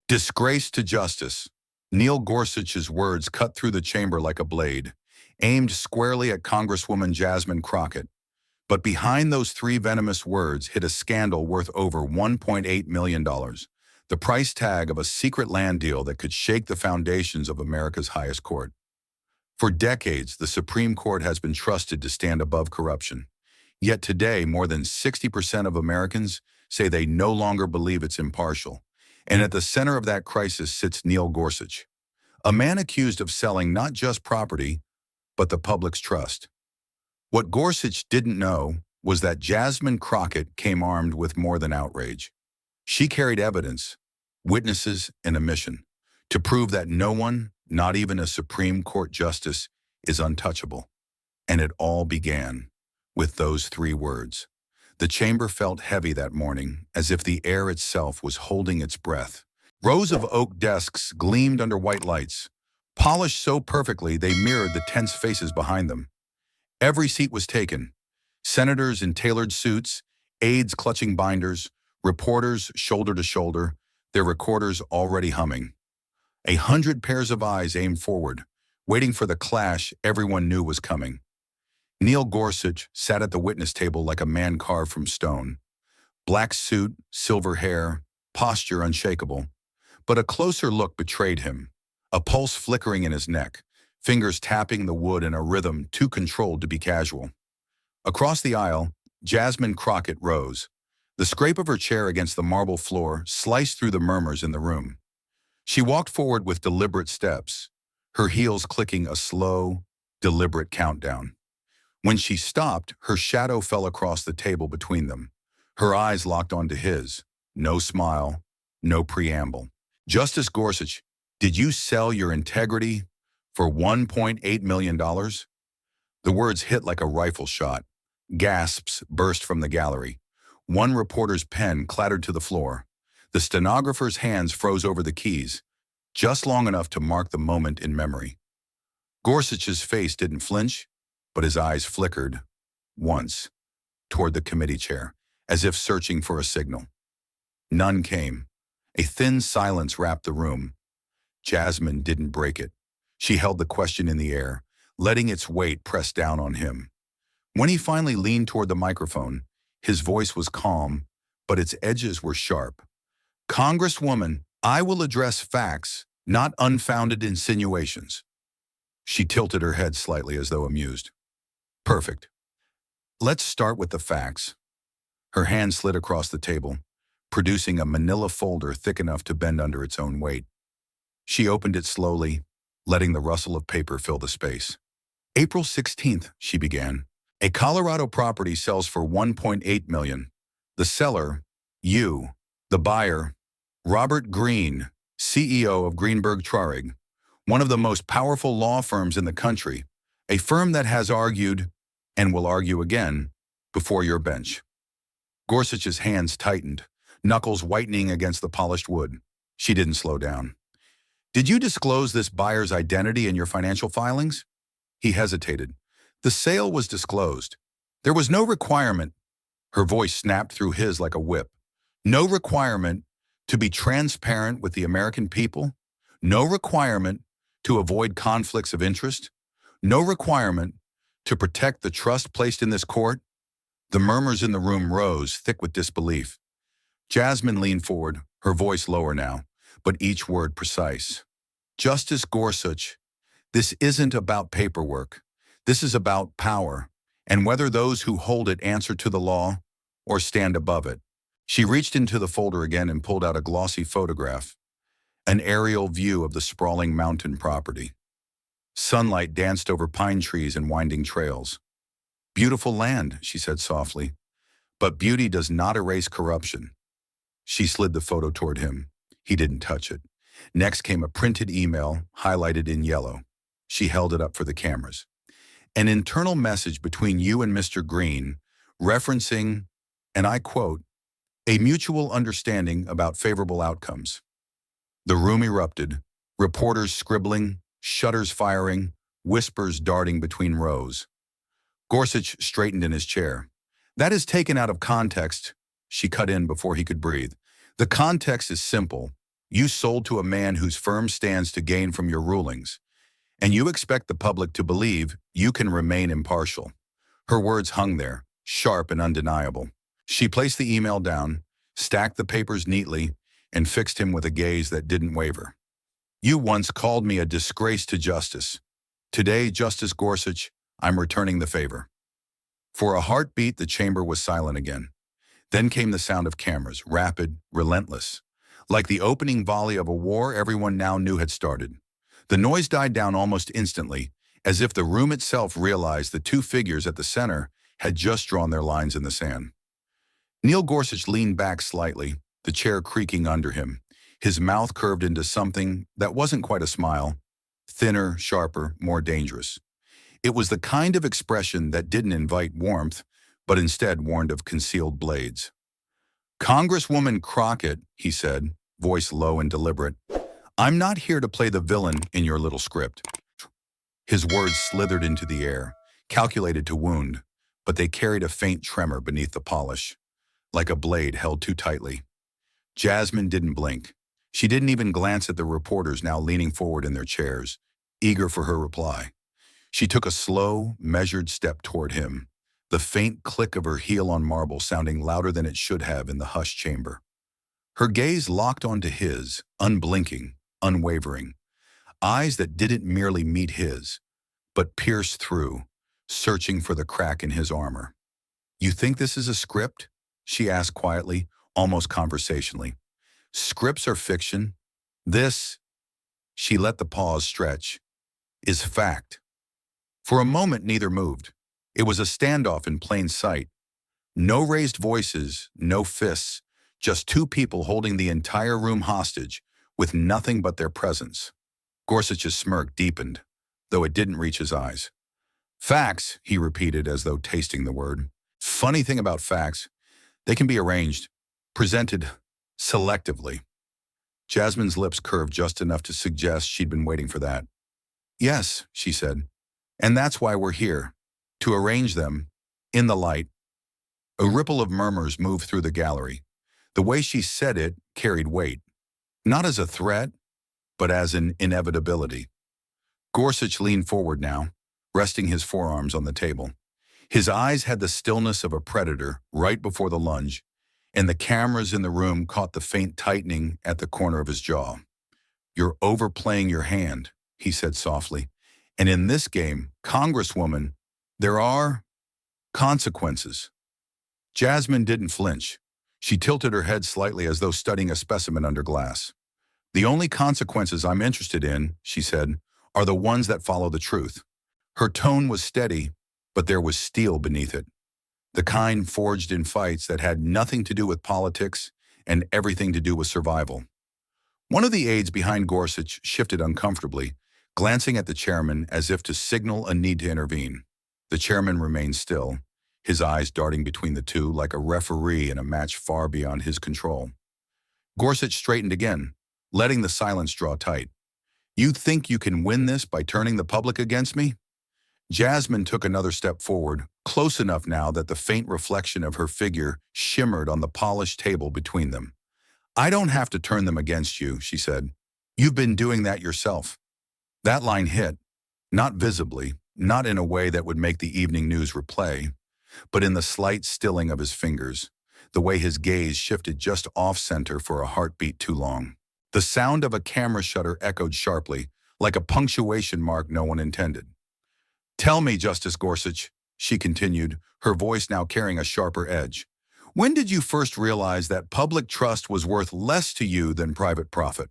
Disgrace to justice. Neil Gorsuch's words cut through the chamber like a blade, aimed squarely at Congresswoman Jasmine Crockett. But behind those three venomous words hid a scandal worth over $1.8 million, the price tag of a secret land deal that could shake the foundations of America's highest court. For decades, the Supreme Court has been trusted to stand above corruption. Yet today, more than 60% of Americans say they no longer believe it's impartial. And at the center of that crisis sits Neil Gorsuch, a man accused of selling not just property, but the public's trust. What Gorsuch didn't know was that Jasmine Crockett came armed with more than outrage. She carried evidence, witnesses, and a mission to prove that no one, not even a Supreme Court justice, is untouchable. And it all began with those three words. The chamber felt heavy that morning, as if the air itself was holding its breath. Rows of oak desks gleamed under white lights, polished so perfectly they mirrored the tense faces behind them. Every seat was taken. Senators in tailored suits, aides clutching binders, reporters shoulder to shoulder, their recorders already humming. 100 pairs of eyes aimed forward, waiting for the clash everyone knew was coming. Neil Gorsuch sat at the witness table like a man carved from stone. Black suit, silver hair, posture unshakable. But a closer look betrayed him, a pulse flickering in his neck, fingers tapping the wood in a rhythm too controlled to be casual. Across the aisle, Jasmine Crockett rose. The scrape of her chair against the marble floor sliced through the murmurs in the room. She walked forward with deliberate steps, her heels clicking a slow, deliberate countdown. When she stopped, her shadow fell across the table between them. Her eyes locked onto his. No smile, no preamble. Justice Gorsuch, did you sell your integrity for $1.8 million? The words hit like a rifle shot. Gasps burst from the gallery. One reporter's pen clattered to the floor. The stenographer's hands froze over the keys, just long enough to mark the moment in memory. Gorsuch's face didn't flinch, but his eyes flickered, once, toward the committee chair, as if searching for a signal. None came. A thin silence wrapped the room. Jasmine didn't break it. She held the question in the air, letting its weight press down on him. When he finally leaned toward the microphone, his voice was calm, but its edges were sharp. Congresswoman, I will address facts, not unfounded insinuations. She tilted her head slightly as though amused. Perfect. Let's start with the facts. Her hand slid across the table, producing a manila folder thick enough to bend under its own weight. She opened it slowly, letting the rustle of paper fill the space. April 16th, she began. A Colorado property sells for $1.8 million. The seller, you. The buyer, Robert Greene, CEO of Greenberg Traurig, one of the most powerful law firms in the country, a firm that has argued, and will argue again, before your bench. Gorsuch's hands tightened, knuckles whitening against the polished wood. She didn't slow down. Did you disclose this buyer's identity in your financial filings? He hesitated. The sale was disclosed. There was no requirement. Her voice snapped through his like a whip. No requirement to be transparent with the American people. No requirement to avoid conflicts of interest. No requirement to protect the trust placed in this court. The murmurs in the room rose, thick with disbelief. Jasmine leaned forward, her voice lower now, but each word precise. Justice Gorsuch, this isn't about paperwork. This is about power, and whether those who hold it answer to the law or stand above it. She reached into the folder again and pulled out a glossy photograph, an aerial view of the sprawling mountain property. Sunlight danced over pine trees and winding trails. Beautiful land, she said softly, but beauty does not erase corruption. She slid the photo toward him. He didn't touch it. Next came a printed email, highlighted in yellow. She held it up for the cameras. An internal message between you and Mr. Greene, referencing, and I quote, a mutual understanding about favorable outcomes. The room erupted, reporters scribbling, shutters firing, whispers darting between rows. Gorsuch straightened in his chair. That is taken out of context, she cut in before he could breathe. The context is simple. You sold to a man whose firm stands to gain from your rulings, and you expect the public to believe you can remain impartial." Her words hung there, sharp and undeniable. She placed the email down, stacked the papers neatly, and fixed him with a gaze that didn't waver. "You once called me a disgrace to justice. Today, Justice Gorsuch, I'm returning the favor." For a heartbeat, the chamber was silent again. Then came the sound of cameras, rapid, relentless. Like the opening volley of a war everyone now knew had started. The noise died down almost instantly, as if the room itself realized the two figures at the center had just drawn their lines in the sand. Neil Gorsuch leaned back slightly, the chair creaking under him, his mouth curved into something that wasn't quite a smile, thinner, sharper, more dangerous. It was the kind of expression that didn't invite warmth, but instead warned of concealed blades. "Congresswoman Crockett," he said, voice low and deliberate, "I'm not here to play the villain in your little script." His words slithered into the air, calculated to wound, but they carried a faint tremor beneath the polish, like a blade held too tightly. Jasmine didn't blink. She didn't even glance at the reporters now leaning forward in their chairs, eager for her reply. She took a slow, measured step toward him, the faint click of her heel on marble sounding louder than it should have in the hushed chamber. Her gaze locked onto his, unblinking, unwavering, eyes that didn't merely meet his, but pierced through, searching for the crack in his armor. "You think this is a script?" she asked quietly, almost conversationally. "Scripts are fiction. This," she let the pause stretch, "is fact." For a moment, neither moved. It was a standoff in plain sight. No raised voices, no fists, just two people holding the entire room hostage with nothing but their presence. Gorsuch's smirk deepened, though it didn't reach his eyes. "Facts," he repeated as though tasting the word. "Funny thing about facts, they can be arranged, presented selectively." Jasmine's lips curved just enough to suggest she'd been waiting for that. "Yes," she said, "and that's why we're here, to arrange them, in the light." A ripple of murmurs moved through the gallery. The way she said it carried weight, not as a threat, but as an inevitability. Gorsuch leaned forward now, resting his forearms on the table. His eyes had the stillness of a predator right before the lunge, and the cameras in the room caught the faint tightening at the corner of his jaw. "You're overplaying your hand," he said softly. "And in this game, Congresswoman, there are consequences." Jasmine didn't flinch. She tilted her head slightly as though studying a specimen under glass. "The only consequences I'm interested in," she said, "are the ones that follow the truth." Her tone was steady, but there was steel beneath it. The kind forged in fights that had nothing to do with politics and everything to do with survival. One of the aides behind Gorsuch shifted uncomfortably, glancing at the chairman as if to signal a need to intervene. The chairman remained still, his eyes darting between the two like a referee in a match far beyond his control. Gorsuch straightened again, letting the silence draw tight. "You think you can win this by turning the public against me?" Jasmine took another step forward, close enough now that the faint reflection of her figure shimmered on the polished table between them. "I don't have to turn them against you," she said. "You've been doing that yourself." That line hit, not visibly, not in a way that would make the evening news replay, but in the slight stilling of his fingers, the way his gaze shifted just off-center for a heartbeat too long. The sound of a camera shutter echoed sharply, like a punctuation mark no one intended. "Tell me, Justice Gorsuch," she continued, her voice now carrying a sharper edge, "when did you first realize that public trust was worth less to you than private profit?"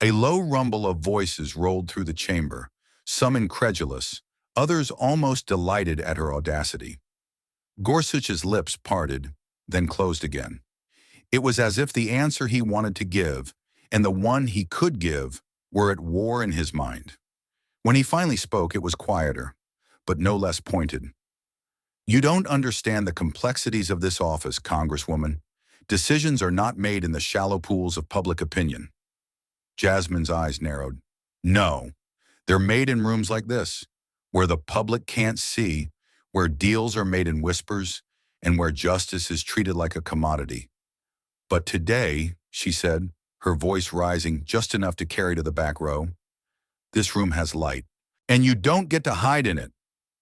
A low rumble of voices rolled through the chamber, some incredulous, others almost delighted at her audacity. Gorsuch's lips parted, then closed again. It was as if the answer he wanted to give, and the one he could give, were at war in his mind. When he finally spoke, it was quieter, but no less pointed. "You don't understand the complexities of this office, Congresswoman. Decisions are not made in the shallow pools of public opinion." Jasmine's eyes narrowed. "No, they're made in rooms like this, where the public can't see, where deals are made in whispers, and where justice is treated like a commodity." "But today," she said, her voice rising just enough to carry to the back row. "This room has light, and you don't get to hide in it."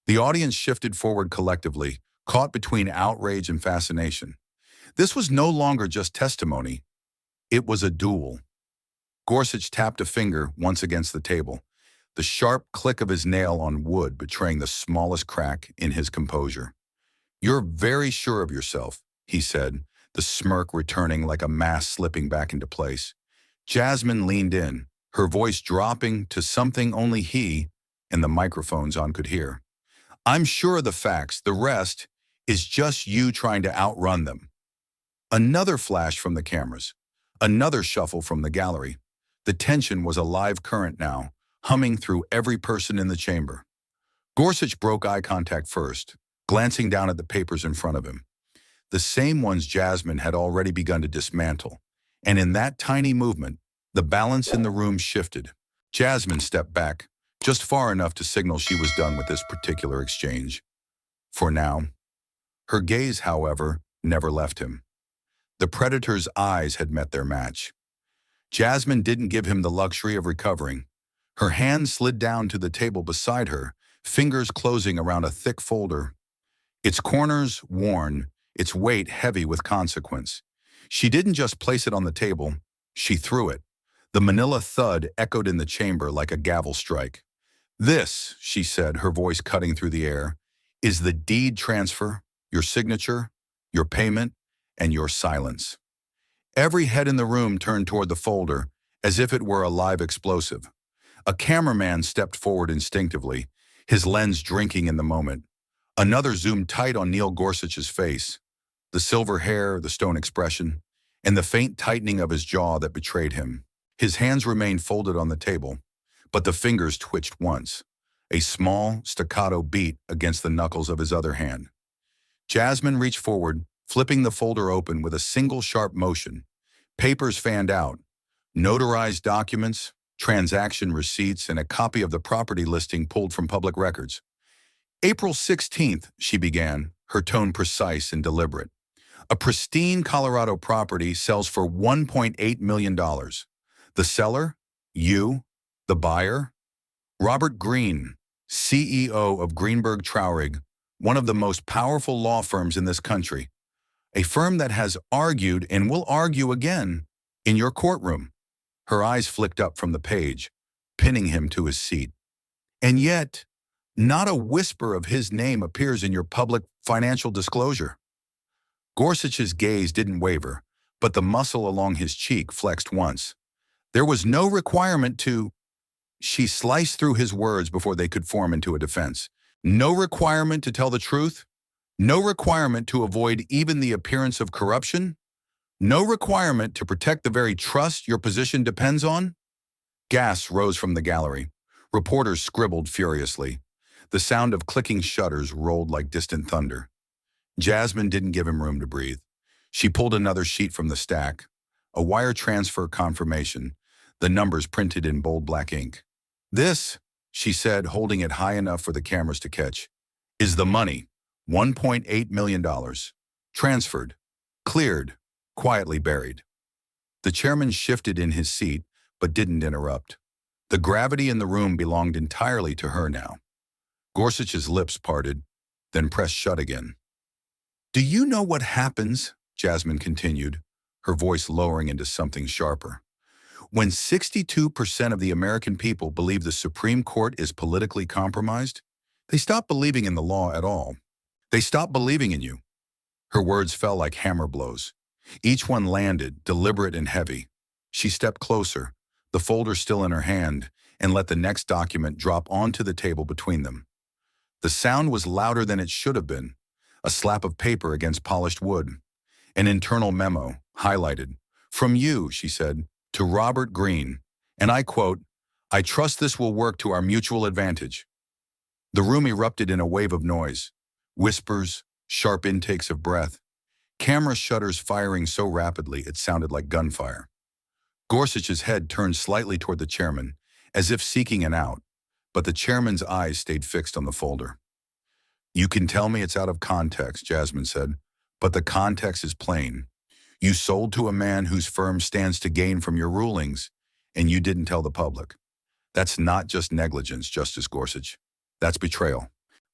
The audience shifted forward collectively, caught between outrage and fascination. This was no longer just testimony. It was a duel. Gorsuch tapped a finger once against the table, the sharp click of his nail on wood betraying the smallest crack in his composure. "You're very sure of yourself," he said, the smirk returning like a mask slipping back into place. Jasmine leaned in, her voice dropping to something only he and the microphones on could hear. "I'm sure of the facts. The rest is just you trying to outrun them." Another flash from the cameras, another shuffle from the gallery. The tension was a live current now, humming through every person in the chamber. Gorsuch broke eye contact first, glancing down at the papers in front of him. The same ones Jasmine had already begun to dismantle. And in that tiny movement, the balance in the room shifted. Jasmine stepped back, just far enough to signal she was done with this particular exchange. For now. Her gaze, however, never left him. The predator's eyes had met their match. Jasmine didn't give him the luxury of recovering. Her hand slid down to the table beside her, fingers closing around a thick folder, its corners worn, its weight heavy with consequence. She didn't just place it on the table, she threw it. The manila thud echoed in the chamber like a gavel strike. "This," she said, her voice cutting through the air, "is the deed transfer, your signature, your payment, and your silence." Every head in the room turned toward the folder, as if it were a live explosive. A cameraman stepped forward instinctively, his lens drinking in the moment. Another zoomed tight on Neil Gorsuch's face, the silver hair, the stone expression, and the faint tightening of his jaw that betrayed him. His hands remained folded on the table, but the fingers twitched once, a small, staccato beat against the knuckles of his other hand. Jasmine reached forward, flipping the folder open with a single sharp motion. Papers fanned out, notarized documents, transaction receipts, and a copy of the property listing pulled from public records. "April 16th, she began, her tone precise and deliberate. "A pristine Colorado property sells for $1.8 million. The seller? You. The buyer? Robert Greene, CEO of Greenberg Traurig, one of the most powerful law firms in this country. A firm that has argued and will argue again in your courtroom." Her eyes flicked up from the page, pinning him to his seat. "And yet, not a whisper of his name appears in your public financial disclosure." Gorsuch's gaze didn't waver, but the muscle along his cheek flexed once. "There was no requirement to—" She sliced through his words before they could form into a defense. "No requirement to tell the truth? No requirement to avoid even the appearance of corruption? No requirement to protect the very trust your position depends on?" Gasps rose from the gallery. Reporters scribbled furiously. The sound of clicking shutters rolled like distant thunder. Jasmine didn't give him room to breathe. She pulled another sheet from the stack, a wire transfer confirmation, the numbers printed in bold black ink. "This," she said, holding it high enough for the cameras to catch, "is the money. $1.8 million. Transferred. Cleared. Quietly buried." The chairman shifted in his seat, but didn't interrupt. The gravity in the room belonged entirely to her now. Gorsuch's lips parted, then pressed shut again. "Do you know what happens," Jasmine continued, her voice lowering into something sharper, "when 62% of the American people believe the Supreme Court is politically compromised? They stop believing in the law at all. They stop believing in you." Her words fell like hammer blows. Each one landed, deliberate and heavy. She stepped closer, the folder still in her hand, and let the next document drop onto the table between them. The sound was louder than it should have been, a slap of paper against polished wood. An internal memo, highlighted. "From you," she said, "to Robert Greene, and I quote, 'I trust this will work to our mutual advantage.'" The room erupted in a wave of noise. Whispers, sharp intakes of breath, camera shutters firing so rapidly it sounded like gunfire. Gorsuch's head turned slightly toward the chairman, as if seeking an out, but the chairman's eyes stayed fixed on the folder. "You can tell me it's out of context," Jasmine said, "but the context is plain. You sold to a man whose firm stands to gain from your rulings, and you didn't tell the public. That's not just negligence, Justice Gorsuch. That's betrayal.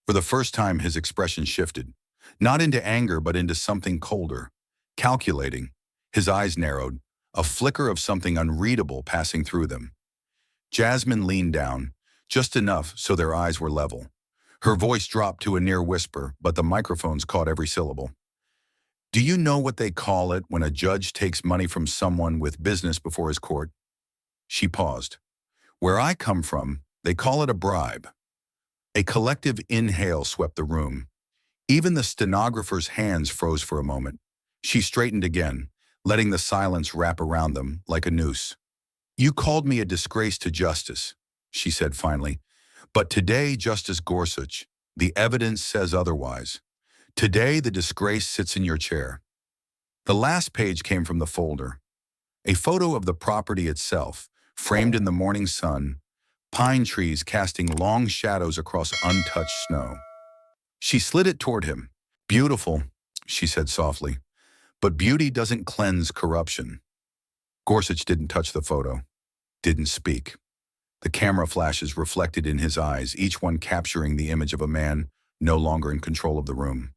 For the first time, his expression shifted, not into anger, but into something colder, calculating. His eyes narrowed, a flicker of something unreadable passing through them. Jasmine leaned down, just enough so their eyes were level. Her voice dropped to a near whisper, but the microphones caught every syllable. Do you know what they call it when a judge takes money from someone with business before his court? She paused. Where I come from, they call it a bribe. A collective inhale swept the room. Even the stenographer's hands froze for a moment. She straightened again, letting the silence wrap around them like a noose. You called me a disgrace to justice, she said finally. But today, Justice Gorsuch, the evidence says otherwise. Today, the disgrace sits in your chair. The last page came from the folder. A photo of the property itself, framed in the morning sun, pine trees casting long shadows across untouched snow. She slid it toward him. Beautiful, she said softly, but beauty doesn't cleanse corruption. Gorsuch didn't touch the photo, didn't speak. The camera flashes reflected in his eyes, each one capturing the image of a man no longer in control of the room.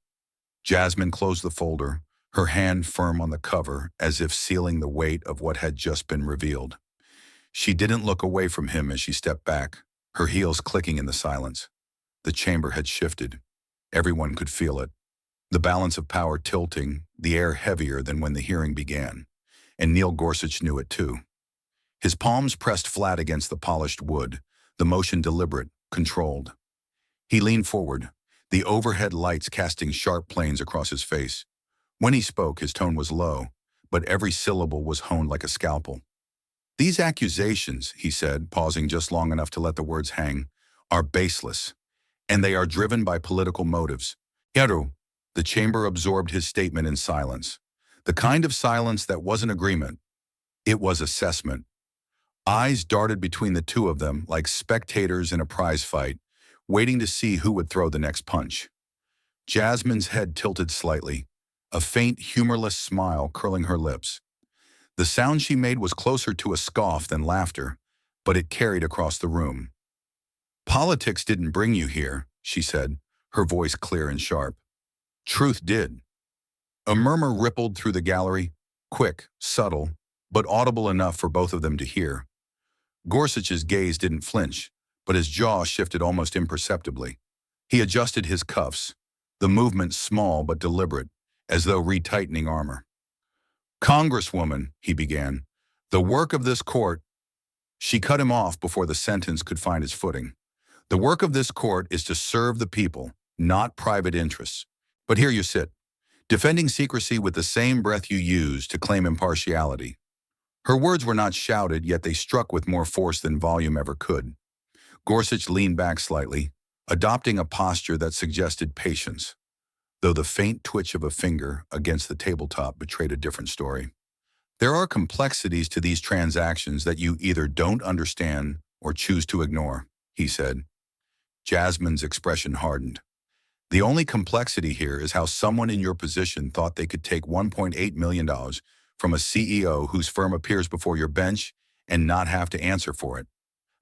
Jasmine closed the folder, her hand firm on the cover, as if sealing the weight of what had just been revealed. She didn't look away from him as she stepped back, her heels clicking in the silence. The chamber had shifted. Everyone could feel it. The balance of power tilting, the air heavier than when the hearing began. And Neil Gorsuch knew it too. His palms pressed flat against the polished wood, the motion deliberate, controlled. He leaned forward, the overhead lights casting sharp planes across his face. When he spoke, his tone was low, but every syllable was honed like a scalpel. These accusations, he said, pausing just long enough to let the words hang, are baseless, and they are driven by political motives. Yaru, the chamber absorbed his statement in silence. The kind of silence that wasn't agreement. It was assessment. Eyes darted between the two of them like spectators in a prize fight, waiting to see who would throw the next punch. Jasmine's head tilted slightly, a faint, humorless smile curling her lips. The sound she made was closer to a scoff than laughter, but it carried across the room. Politics didn't bring you here, she said, her voice clear and sharp. Truth did. A murmur rippled through the gallery, quick, subtle, but audible enough for both of them to hear. Gorsuch's gaze didn't flinch, but his jaw shifted almost imperceptibly. He adjusted his cuffs, the movement small but deliberate, as though retightening armor. Congresswoman, he began, the work of this court. She cut him off before the sentence could find its footing. The work of this court is to serve the people, not private interests. But here you sit, defending secrecy with the same breath you use to claim impartiality. Her words were not shouted, yet they struck with more force than volume ever could. Gorsuch leaned back slightly, adopting a posture that suggested patience, though the faint twitch of a finger against the tabletop betrayed a different story. There are complexities to these transactions that you either don't understand or choose to ignore, he said. Jasmine's expression hardened. The only complexity here is how someone in your position thought they could take $1.8 million from a CEO whose firm appears before your bench and not have to answer for it.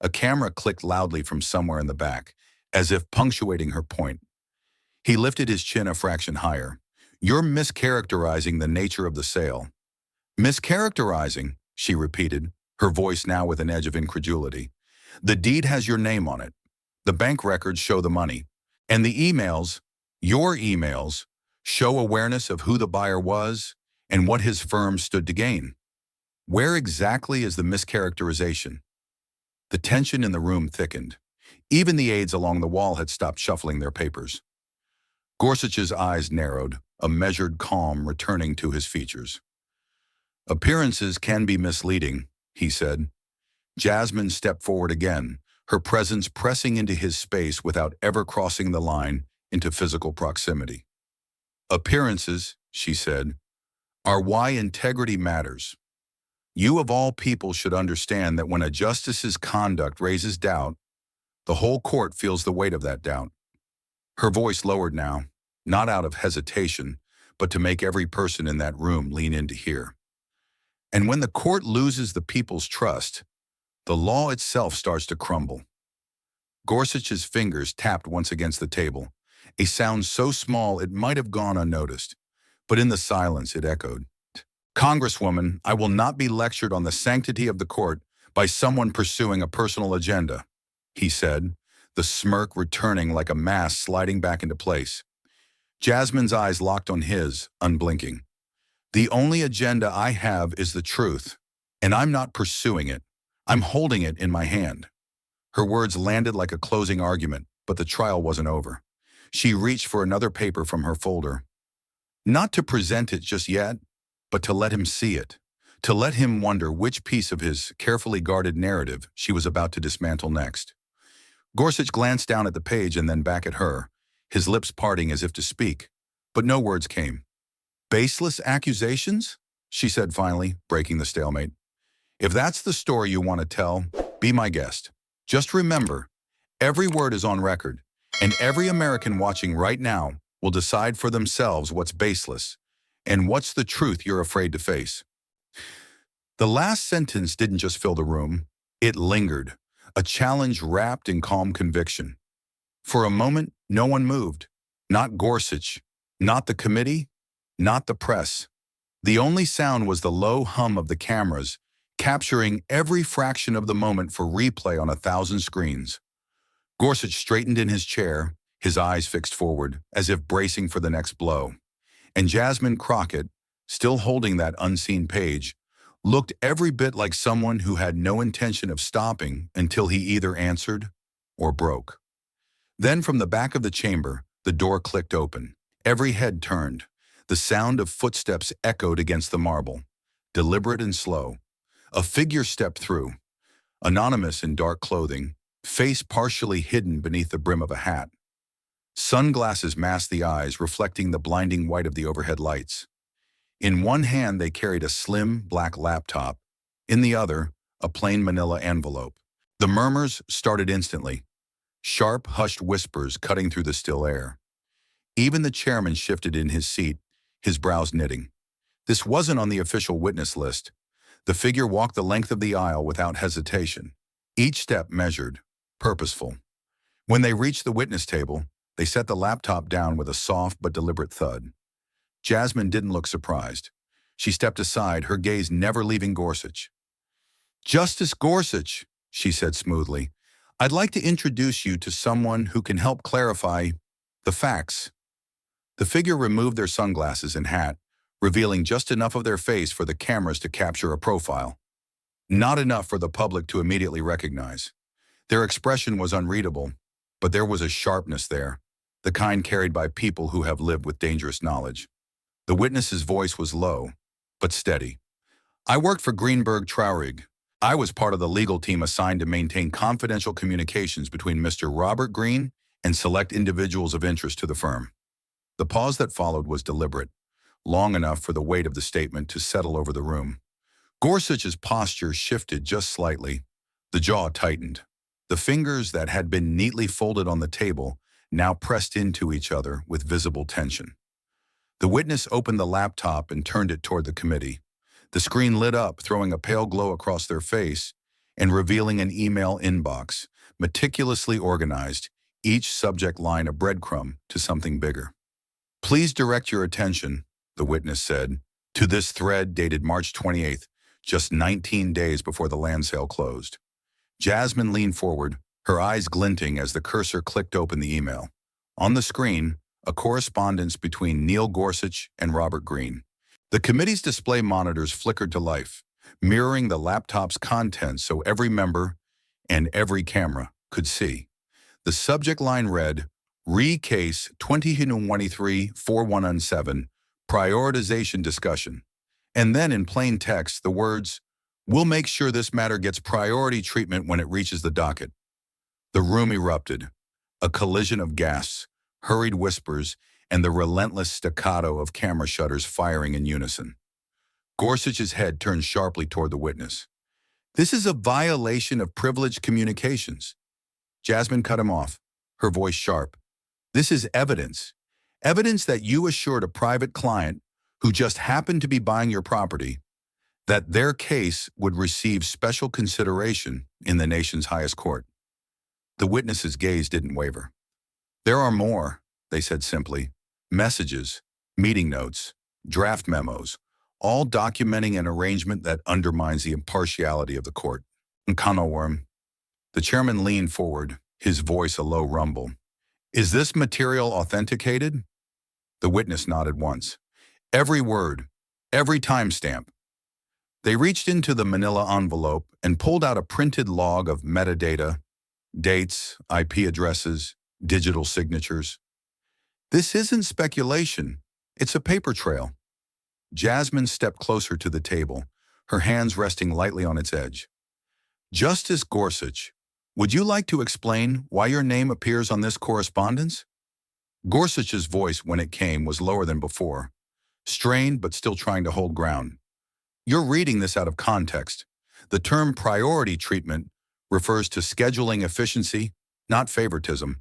A camera clicked loudly from somewhere in the back, as if punctuating her point. He lifted his chin a fraction higher. You're mischaracterizing the nature of the sale. Mischaracterizing, she repeated, her voice now with an edge of incredulity. The deed has your name on it. The bank records show the money. And the emails, your emails, show awareness of who the buyer was and what his firm stood to gain. Where exactly is the mischaracterization? The tension in the room thickened. Even the aides along the wall had stopped shuffling their papers. Gorsuch's eyes narrowed, a measured calm returning to his features. Appearances can be misleading, he said. Jasmine stepped forward again, her presence pressing into his space without ever crossing the line into physical proximity. Appearances, she said, are why integrity matters. You of all people should understand that when a justice's conduct raises doubt, the whole court feels the weight of that doubt. Her voice lowered now, not out of hesitation, but to make every person in that room lean in to hear. And when the court loses the people's trust, the law itself starts to crumble. Gorsuch's fingers tapped once against the table, a sound so small it might have gone unnoticed, but in the silence it echoed. Congresswoman, I will not be lectured on the sanctity of the court by someone pursuing a personal agenda, he said, the smirk returning like a mask sliding back into place. Jasmine's eyes locked on his, unblinking. The only agenda I have is the truth, and I'm not pursuing it. I'm holding it in my hand. Her words landed like a closing argument, but the trial wasn't over. She reached for another paper from her folder. Not to present it just yet, but to let him see it, to let him wonder which piece of his carefully guarded narrative she was about to dismantle next. Gorsuch glanced down at the page and then back at her, his lips parting as if to speak, but no words came. Baseless accusations? She said finally, breaking the stalemate. If that's the story you want to tell, be my guest. Just remember, every word is on record, and every American watching right now will decide for themselves what's baseless and what's the truth you're afraid to face. The last sentence didn't just fill the room, it lingered, a challenge wrapped in calm conviction. For a moment, no one moved. Not Gorsuch, not the committee, not the press. The only sound was the low hum of the cameras, capturing every fraction of the moment for replay on 1,000 screens. Gorsuch straightened in his chair, his eyes fixed forward, as if bracing for the next blow. And Jasmine Crockett, still holding that unseen page, looked every bit like someone who had no intention of stopping until he either answered or broke. Then from the back of the chamber, the door clicked open. Every head turned. The sound of footsteps echoed against the marble, deliberate and slow. A figure stepped through, anonymous in dark clothing, face partially hidden beneath the brim of a hat. Sunglasses masked the eyes, reflecting the blinding white of the overhead lights. In one hand, they carried a slim, black laptop. In the other, a plain manila envelope. The murmurs started instantly, sharp, hushed whispers cutting through the still air. Even the chairman shifted in his seat, his brows knitting. This wasn't on the official witness list. The figure walked the length of the aisle without hesitation, each step measured, purposeful. When they reached the witness table, they set the laptop down with a soft but deliberate thud. Jasmine didn't look surprised. She stepped aside, her gaze never leaving Gorsuch. "Justice Gorsuch," she said smoothly, "I'd like to introduce you to someone who can help clarify the facts." The figure removed their sunglasses and hat, revealing just enough of their face for the cameras to capture a profile. Not enough for the public to immediately recognize. Their expression was unreadable, but there was a sharpness there, the kind carried by people who have lived with dangerous knowledge. The witness's voice was low, but steady. "I worked for Greenberg Traurig. I was part of the legal team assigned to maintain confidential communications between Mr. Robert Greene and select individuals of interest to the firm." The pause that followed was deliberate, long enough for the weight of the statement to settle over the room. Gorsuch's posture shifted just slightly. The jaw tightened. The fingers that had been neatly folded on the table now pressed into each other with visible tension. The witness opened the laptop and turned it toward the committee. The screen lit up, throwing a pale glow across their face and revealing an email inbox, meticulously organized, each subject line a breadcrumb to something bigger. "Please direct your attention," the witness said, "to this thread dated March 28th, just 19 days before the land sale closed." Jasmine leaned forward, her eyes glinting as the cursor clicked open the email. On the screen, a correspondence between Neil Gorsuch and Robert Greene. The committee's display monitors flickered to life, mirroring the laptop's contents so every member and every camera could see. The subject line read, "Re-case 2023-4117, prioritization discussion." And then in plain text, the words, "We'll make sure this matter gets priority treatment when it reaches the docket." The room erupted, a collision of gasps, hurried whispers, and the relentless staccato of camera shutters firing in unison. Gorsuch's head turned sharply toward the witness. "This is a violation of privileged communications." Jasmine cut him off, her voice sharp. "This is evidence, Evidence that you assured a private client who just happened to be buying your property that their case would receive special consideration in the nation's highest court. The witness's gaze didn't waver. There are more, they said simply. Messages, meeting notes, draft memos, all documenting an arrangement that undermines the impartiality of the court. Worm. The chairman leaned forward, his voice a low rumble. Is this material authenticated? The witness nodded once. Every word, every timestamp. They reached into the manila envelope and pulled out a printed log of metadata, dates, IP addresses, digital signatures. This isn't speculation. It's a paper trail. Jasmine stepped closer to the table, her hands resting lightly on its edge. Justice Gorsuch, would you like to explain why your name appears on this correspondence? Gorsuch's voice, when it came, was lower than before, strained but still trying to hold ground. You're reading this out of context. The term priority treatment refers to scheduling efficiency, not favoritism.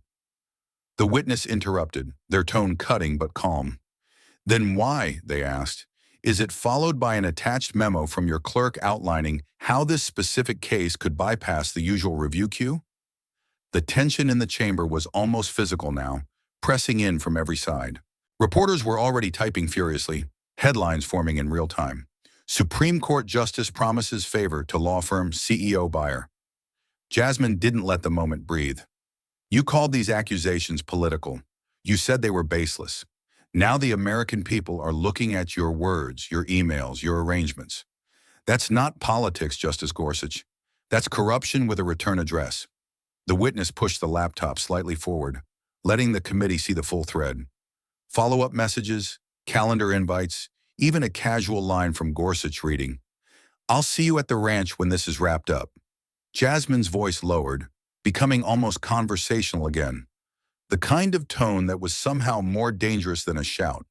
The witness interrupted, their tone cutting but calm. Then why, they asked, is it followed by an attached memo from your clerk outlining how this specific case could bypass the usual review queue? The tension in the chamber was almost physical now, pressing in from every side. Reporters were already typing furiously, headlines forming in real time. Supreme Court Justice promises favor to law firm CEO buyer. Jasmine didn't let the moment breathe. You called these accusations political. You said they were baseless. Now the American people are looking at your words, your emails, your arrangements. That's not politics, Justice Gorsuch. That's corruption with a return address. The witness pushed the laptop slightly forward, letting the committee see the full thread. Follow-up messages, calendar invites, even a casual line from Gorsuch reading, "I'll see you at the ranch when this is wrapped up." Jasmine's voice lowered, becoming almost conversational again, the kind of tone that was somehow more dangerous than a shout.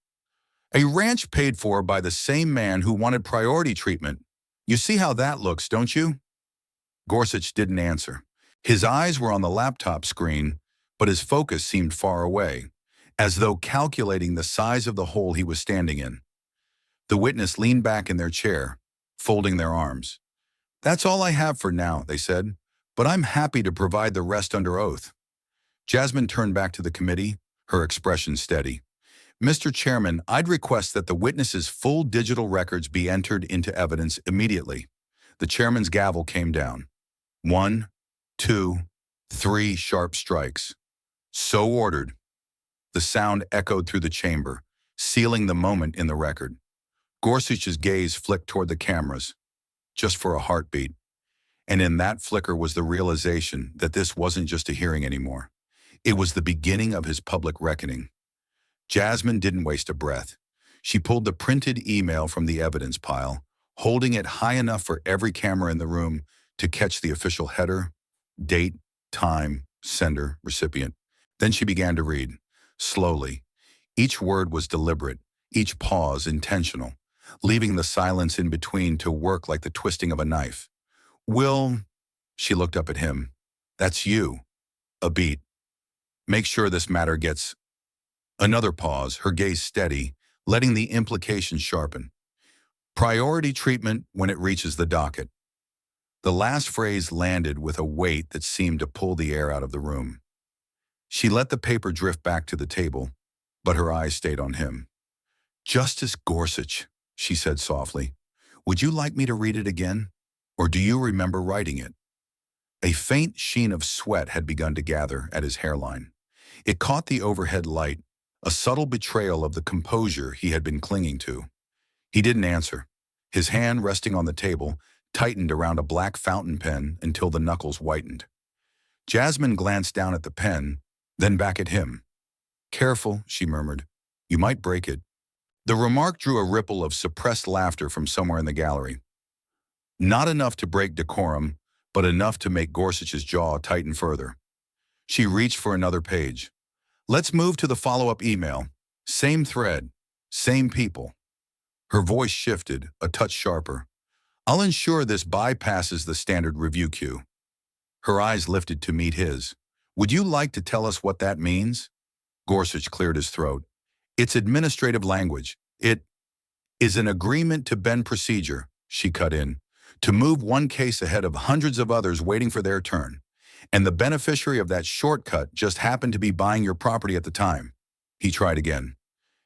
A ranch paid for by the same man who wanted priority treatment. You see how that looks, don't you? Gorsuch didn't answer. His eyes were on the laptop screen, but his focus seemed far away, as though calculating the size of the hole he was standing in. The witness leaned back in their chair, folding their arms. That's all I have for now, they said, but I'm happy to provide the rest under oath. Jasmine turned back to the committee, her expression steady. Mr. Chairman, I'd request that the witness's full digital records be entered into evidence immediately. The chairman's gavel came down. 1, 2, 3 sharp strikes. So ordered. The sound echoed through the chamber, sealing the moment in the record. Gorsuch's gaze flicked toward the cameras, just for a heartbeat. And in that flicker was the realization that this wasn't just a hearing anymore. It was the beginning of his public reckoning. Jasmine didn't waste a breath. She pulled the printed email from the evidence pile, holding it high enough for every camera in the room to catch the official header, date, time, sender, recipient. Then she began to read, slowly. Each word was deliberate, each pause intentional, leaving the silence in between to work like the twisting of a knife. Will, she looked up at him, that's you. A beat. Make sure this matter gets... Another pause, her gaze steady, letting the implication sharpen. Priority treatment when it reaches the docket. The last phrase landed with a weight that seemed to pull the air out of the room. She let the paper drift back to the table, but her eyes stayed on him. Justice Gorsuch, she said softly, would you like me to read it again? Or do you remember writing it? A faint sheen of sweat had begun to gather at his hairline. It caught the overhead light, a subtle betrayal of the composure he had been clinging to. He didn't answer. His hand, resting on the table, tightened around a black fountain pen until the knuckles whitened. Jasmine glanced down at the pen, then back at him. Careful, she murmured. You might break it. The remark drew a ripple of suppressed laughter from somewhere in the gallery. Not enough to break decorum, but enough to make Gorsuch's jaw tighten further. She reached for another page. Let's move to the follow-up email. Same thread, same people. Her voice shifted, a touch sharper. I'll ensure this bypasses the standard review queue. Her eyes lifted to meet his. Would you like to tell us what that means? Gorsuch cleared his throat. It's administrative language. It is an agreement to bend procedure, she cut in, to move one case ahead of hundreds of others waiting for their turn. And the beneficiary of that shortcut just happened to be buying your property at the time. He tried again.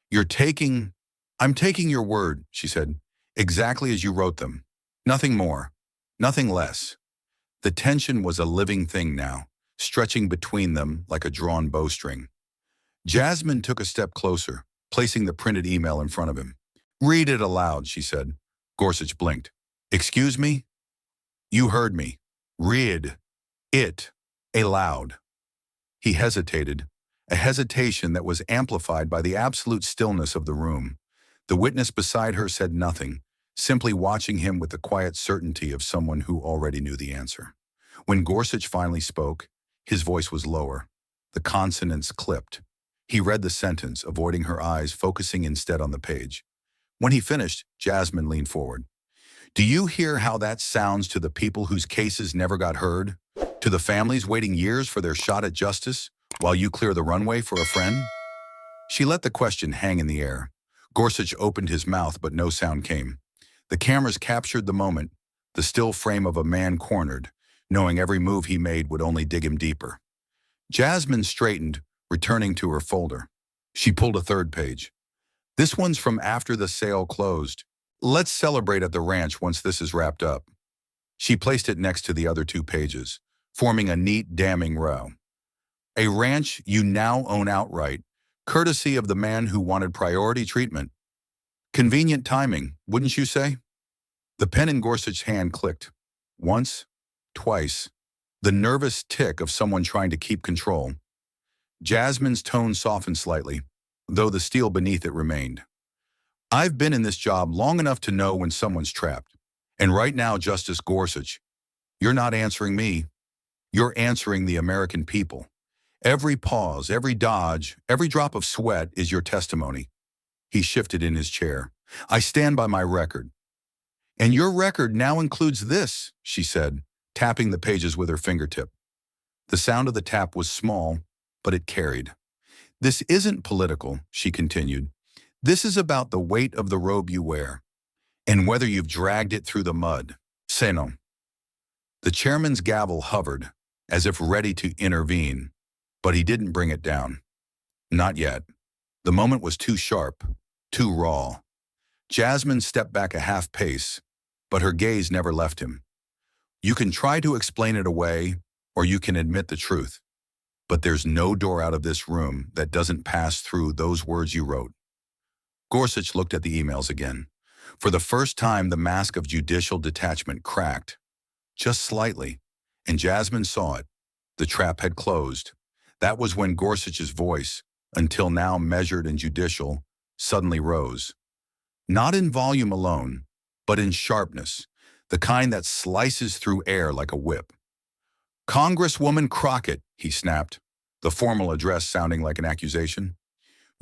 You're taking... I'm taking your word, she said, exactly as you wrote them. Nothing more. Nothing less. The tension was a living thing now, stretching between them like a drawn bowstring. Jasmine took a step closer, placing the printed email in front of him. Read it aloud, she said. Gorsuch blinked. Excuse me? You heard me. Read it aloud. He hesitated, a hesitation that was amplified by the absolute stillness of the room. The witness beside her said nothing, simply watching him with the quiet certainty of someone who already knew the answer. When Gorsuch finally spoke, his voice was lower. The consonants clipped. He read the sentence, avoiding her eyes, focusing instead on the page. When he finished, Jasmine leaned forward. Do you hear how that sounds to the people whose cases never got heard? To the families waiting years for their shot at justice, while you clear the runway for a friend? She let the question hang in the air. Gorsuch opened his mouth, but no sound came. The cameras captured the moment, the still frame of a man cornered, knowing every move he made would only dig him deeper. Jasmine straightened, returning to her folder. She pulled a third page. This one's from after the sale closed. Let's celebrate at the ranch once this is wrapped up. She placed it next to the other two pages, forming a neat, damning row. A ranch you now own outright, courtesy of the man who wanted priority treatment. Convenient timing, wouldn't you say? The pen in Gorsuch's hand clicked. Once, twice, the nervous tick of someone trying to keep control. Jasmine's tone softened slightly, though the steel beneath it remained. I've been in this job long enough to know when someone's trapped. And right now, Justice Gorsuch, you're not answering me. You're answering the American people. Every pause, every dodge, every drop of sweat is your testimony. He shifted in his chair. I stand by my record. And your record now includes this, she said, tapping the pages with her fingertip. The sound of the tap was small, but it carried. This isn't political, she continued. This is about the weight of the robe you wear, and whether you've dragged it through the mud. Say no. The chairman's gavel hovered, as if ready to intervene, but he didn't bring it down. Not yet. The moment was too sharp, too raw. Jasmine stepped back a half pace, but her gaze never left him. You can try to explain it away, or you can admit the truth. But there's no door out of this room that doesn't pass through those words you wrote. Gorsuch looked at the emails again. For the first time, the mask of judicial detachment cracked, just slightly, and Jasmine saw it. The trap had closed. That was when Gorsuch's voice, until now measured and judicial, suddenly rose. Not in volume alone, but in sharpness, the kind that slices through air like a whip. Congresswoman Crockett, he snapped, the formal address sounding like an accusation.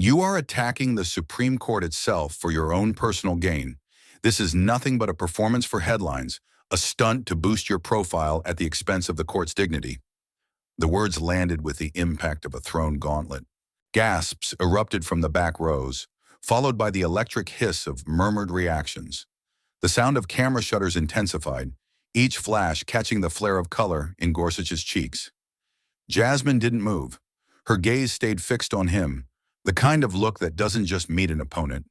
You are attacking the Supreme Court itself for your own personal gain. This is nothing but a performance for headlines, a stunt to boost your profile at the expense of the court's dignity. The words landed with the impact of a thrown gauntlet. Gasps erupted from the back rows, followed by the electric hiss of murmured reactions. The sound of camera shutters intensified, each flash catching the flare of color in Gorsuch's cheeks. Jasmine didn't move. Her gaze stayed fixed on him, the kind of look that doesn't just meet an opponent,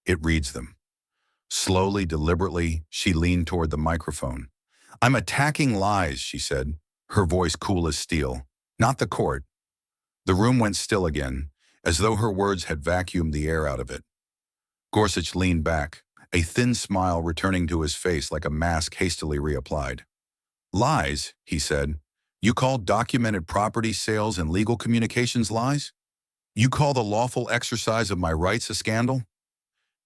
it reads them. Slowly, deliberately, she leaned toward the microphone. I'm attacking lies, she said, her voice cool as steel. Not the court. The room went still again, as though her words had vacuumed the air out of it. Gorsuch leaned back, a thin smile returning to his face like a mask hastily reapplied. Lies, he said. You call documented property sales and legal communications lies? You call the lawful exercise of my rights a scandal?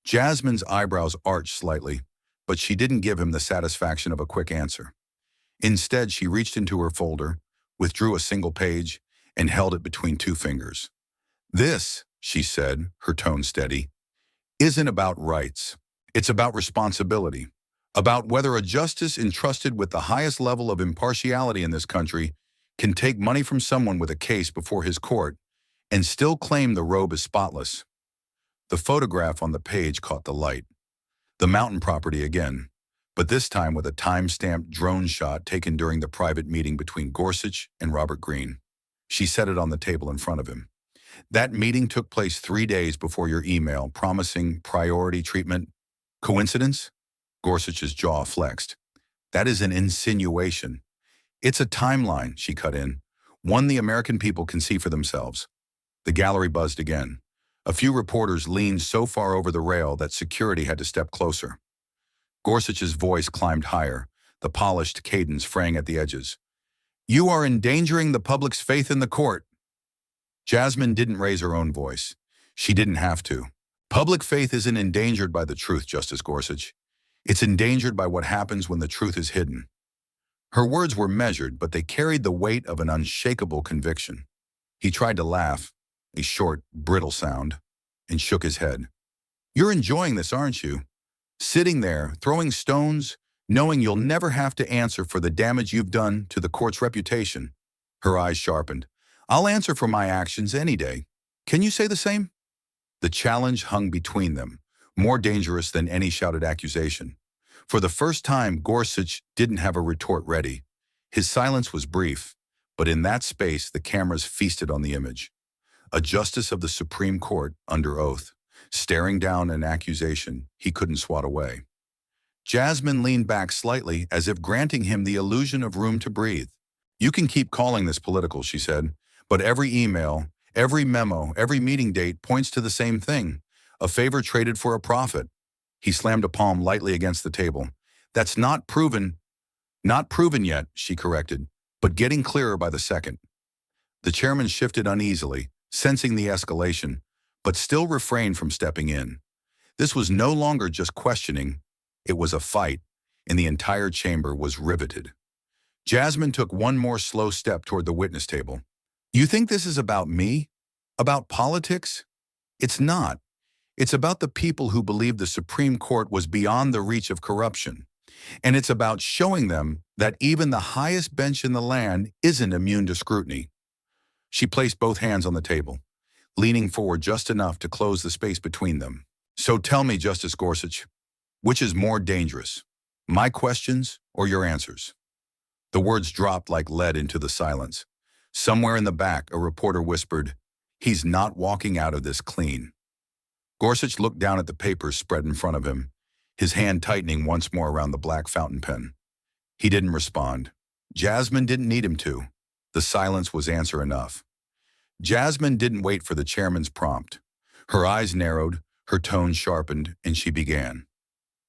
Jasmine's eyebrows arched slightly, but she didn't give him the satisfaction of a quick answer. Instead, she reached into her folder, withdrew a single page, and held it between two fingers. This, she said, her tone steady, isn't about rights. It's about responsibility, about whether a justice entrusted with the highest level of impartiality in this country can take money from someone with a case before his court and still claim the robe is spotless. The photograph on the page caught the light. The mountain property again, but this time with a time-stamped drone shot taken during the private meeting between Gorsuch and Robert Greene. She set it on the table in front of him. That meeting took place 3 days before your email promising priority treatment. Coincidence? Gorsuch's jaw flexed. That is an insinuation. It's a timeline, she cut in. One the American people can see for themselves. The gallery buzzed again. A few reporters leaned so far over the rail that security had to step closer. Gorsuch's voice climbed higher, the polished cadence fraying at the edges. You are endangering the public's faith in the court. Jasmine didn't raise her own voice. She didn't have to. Public faith isn't endangered by the truth, Justice Gorsuch. It's endangered by what happens when the truth is hidden. Her words were measured, but they carried the weight of an unshakable conviction. He tried to laugh, a short, brittle sound, and shook his head. You're enjoying this, aren't you? Sitting there, throwing stones, knowing you'll never have to answer for the damage you've done to the court's reputation. Her eyes sharpened. I'll answer for my actions any day. Can you say the same? The challenge hung between them, more dangerous than any shouted accusation. For the first time, Gorsuch didn't have a retort ready. His silence was brief, but in that space the cameras feasted on the image. A justice of the Supreme Court, under oath, staring down an accusation he couldn't swat away. Jasmine leaned back slightly as if granting him the illusion of room to breathe. You can keep calling this political, she said, but every email, every memo, every meeting date points to the same thing, a favor traded for a profit. He slammed a palm lightly against the table. That's not proven. Not proven yet, she corrected, but getting clearer by the second. The chairman shifted uneasily, sensing the escalation, but still refrained from stepping in. This was no longer just questioning, it was a fight, and the entire chamber was riveted. Jasmine took one more slow step toward the witness table. You think this is about me? About politics? It's not. It's about the people who believe the Supreme Court was beyond the reach of corruption. And it's about showing them that even the highest bench in the land isn't immune to scrutiny. She placed both hands on the table, leaning forward just enough to close the space between them. So tell me, Justice Gorsuch, which is more dangerous, my questions or your answers? The words dropped like lead into the silence. Somewhere in the back, a reporter whispered, he's not walking out of this clean. Gorsuch looked down at the papers spread in front of him, his hand tightening once more around the black fountain pen. He didn't respond. Jasmine didn't need him to. The silence was answer enough. Jasmine didn't wait for the chairman's prompt. Her eyes narrowed, her tone sharpened, and she began.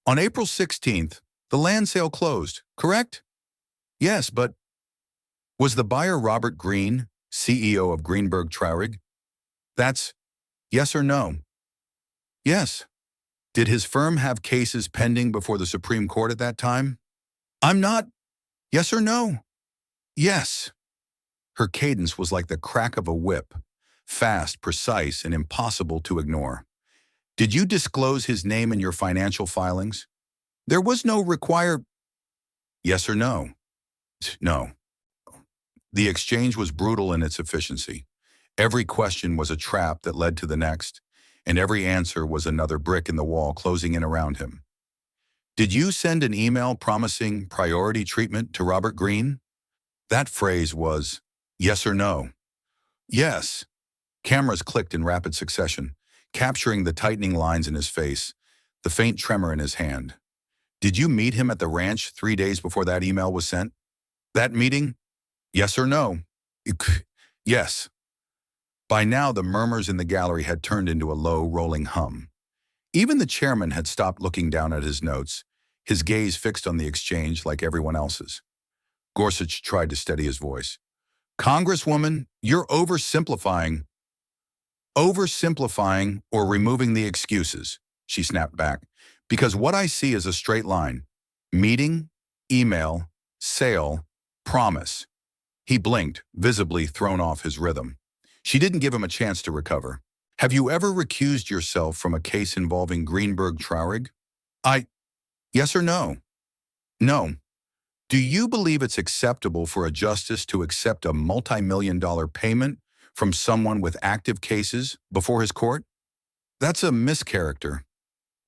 On April 16th, the land sale closed, correct? Yes, but was the buyer Robert Greene, CEO of Greenberg Traurig? That's yes or no? Yes. Did his firm have cases pending before the Supreme Court at that time? I'm not. Yes or no? Yes. Her cadence was like the crack of a whip, fast, precise, and impossible to ignore. Did you disclose his name in your financial filings? There was no required. Yes or no? No. The exchange was brutal in its efficiency. Every question was a trap that led to the next, and every answer was another brick in the wall closing in around him. Did you send an email promising priority treatment to Robert Greene? That phrase was, yes or no? Yes. Cameras clicked in rapid succession, capturing the tightening lines in his face, the faint tremor in his hand. Did you meet him at the ranch 3 days before that email was sent? That meeting? Yes or no? Yes. By now, the murmurs in the gallery had turned into a low, rolling hum. Even the chairman had stopped looking down at his notes, his gaze fixed on the exchange like everyone else's. Gorsuch tried to steady his voice. Congresswoman, you're oversimplifying. Oversimplifying or removing the excuses, she snapped back, because what I see is a straight line. Meeting, email, sale, promise. He blinked, visibly thrown off his rhythm. She didn't give him a chance to recover. Have you ever recused yourself from a case involving Greenberg Traurig? Yes or no? No. Do you believe it's acceptable for a justice to accept a multi-million-dollar payment from someone with active cases before his court? That's a mischaracter.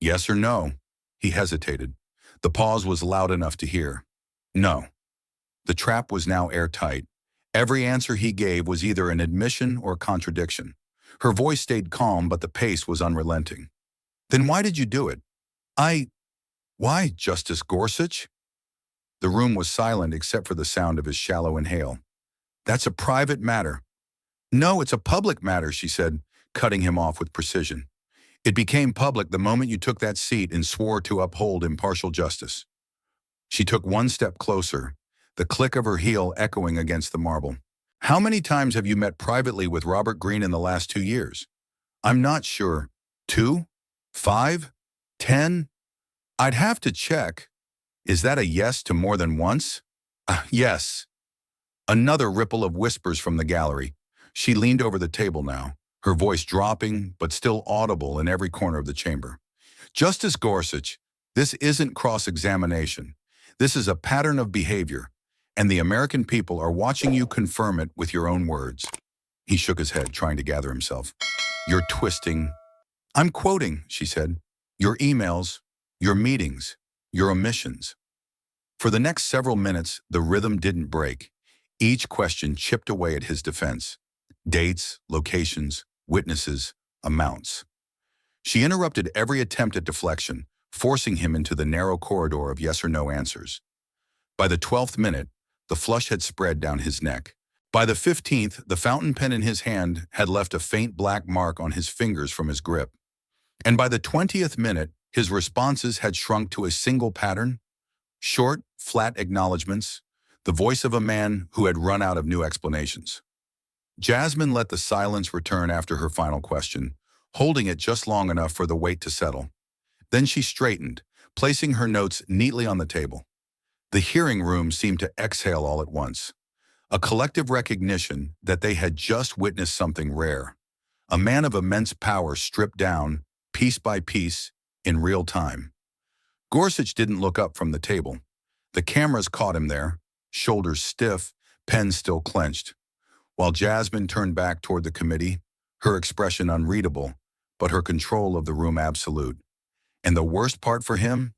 Yes or no? He hesitated. The pause was loud enough to hear. No. The trap was now airtight. Every answer he gave was either an admission or contradiction. Her voice stayed calm, but the pace was unrelenting. Then why did you do it? Why, Justice Gorsuch? The room was silent except for the sound of his shallow inhale. That's a private matter. No, it's a public matter, she said, cutting him off with precision. It became public the moment you took that seat and swore to uphold impartial justice. She took one step closer, the click of her heel echoing against the marble. How many times have you met privately with Robert Greene in the last 2 years? I'm not sure. 2? 5? 10? I'd have to check. Is that a yes to more than once? Yes. Another ripple of whispers from the gallery. She leaned over the table now, her voice dropping but still audible in every corner of the chamber. Justice Gorsuch, this isn't cross-examination. This is a pattern of behavior, and the American people are watching you confirm it with your own words. He shook his head, trying to gather himself. You're twisting. I'm quoting, she said. Your emails, your meetings, your omissions. For the next several minutes, the rhythm didn't break. Each question chipped away at his defense. Dates, locations, witnesses, amounts. She interrupted every attempt at deflection, forcing him into the narrow corridor of yes or no answers. By the 12th minute, the flush had spread down his neck. By the 15th, the fountain pen in his hand had left a faint black mark on his fingers from his grip. And by the 20th minute, his responses had shrunk to a single pattern: short, flat acknowledgments, the voice of a man who had run out of new explanations. Jasmine let the silence return after her final question, holding it just long enough for the weight to settle. Then she straightened, placing her notes neatly on the table. The hearing room seemed to exhale all at once. A collective recognition that they had just witnessed something rare. A man of immense power stripped down, piece by piece, in real time. Gorsuch didn't look up from the table. The cameras caught him there, shoulders stiff, pen still clenched. While Jasmine turned back toward the committee, her expression unreadable, but her control of the room absolute. And the worst part for him?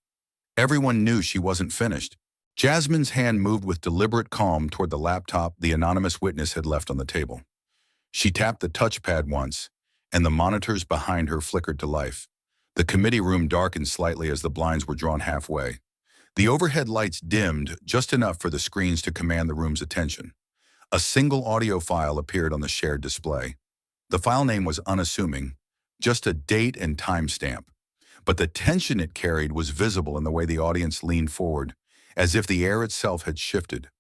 Everyone knew she wasn't finished. Jasmine's hand moved with deliberate calm toward the laptop the anonymous witness had left on the table. She tapped the touchpad once, and the monitors behind her flickered to life. The committee room darkened slightly as the blinds were drawn halfway. The overhead lights dimmed just enough for the screens to command the room's attention. A single audio file appeared on the shared display. The file name was unassuming, just a date and timestamp. But the tension it carried was visible in the way the audience leaned forward, as if the air itself had shifted.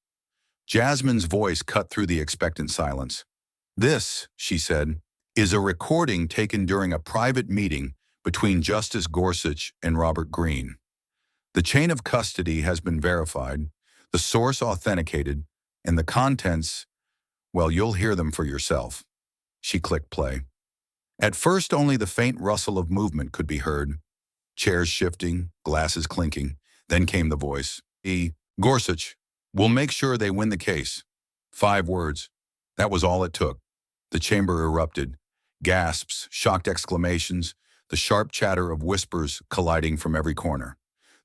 Jasmine's voice cut through the expectant silence. This, she said, is a recording taken during a private meeting between Justice Gorsuch and Robert Greene. The chain of custody has been verified, the source authenticated, and the contents, well, you'll hear them for yourself. She clicked play. At first, only the faint rustle of movement could be heard. Chairs shifting, glasses clinking. Then came the voice. Gorsuch, we'll make sure they win the case. 5 words. That was all it took. The chamber erupted. Gasps, shocked exclamations, the sharp chatter of whispers colliding from every corner.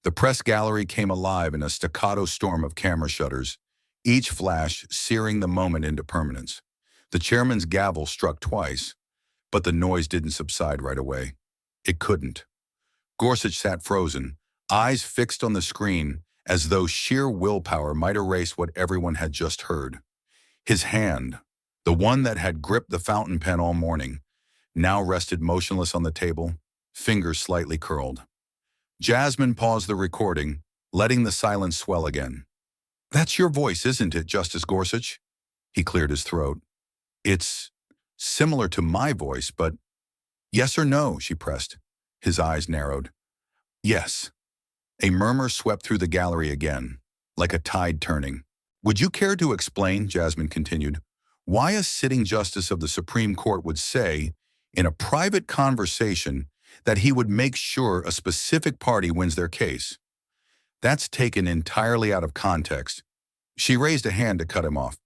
The press gallery came alive in a staccato storm of camera shutters, each flash searing the moment into permanence. The chairman's gavel struck twice, but the noise didn't subside right away. It couldn't. Gorsuch sat frozen, eyes fixed on the screen, as though sheer willpower might erase what everyone had just heard. His hand, the one that had gripped the fountain pen all morning, now rested motionless on the table, fingers slightly curled. Jasmine paused the recording, letting the silence swell again. That's your voice, isn't it, Justice Gorsuch? He cleared his throat. It's similar to my voice, but yes or no, she pressed. His eyes narrowed. Yes. A murmur swept through the gallery again, like a tide turning. Would you care to explain, Jasmine continued, why a sitting justice of the Supreme Court would say, in a private conversation, that he would make sure a specific party wins their case? That's taken entirely out of context. She raised a hand to cut him off.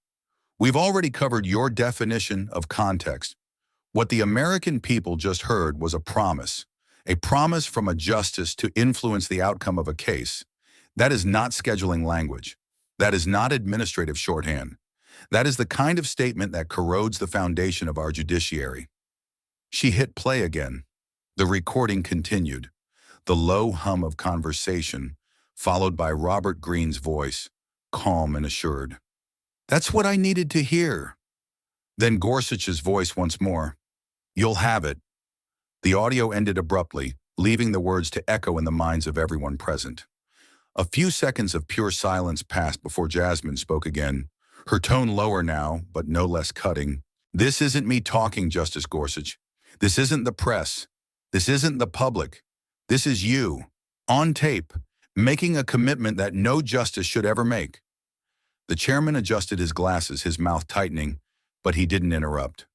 We've already covered your definition of context. What the American people just heard was a promise from a justice to influence the outcome of a case. That is not scheduling language. That is not administrative shorthand. That is the kind of statement that corrodes the foundation of our judiciary. She hit play again. The recording continued. The low hum of conversation, followed by Robert Greene's voice, calm and assured. That's what I needed to hear. Then Gorsuch's voice once more. You'll have it. The audio ended abruptly, leaving the words to echo in the minds of everyone present. A few seconds of pure silence passed before Jasmine spoke again, her tone lower now, but no less cutting. This isn't me talking, Justice Gorsuch. This isn't the press. This isn't the public. This is you, on tape, making a commitment that no justice should ever make. The chairman adjusted his glasses, his mouth tightening, but he didn't interrupt.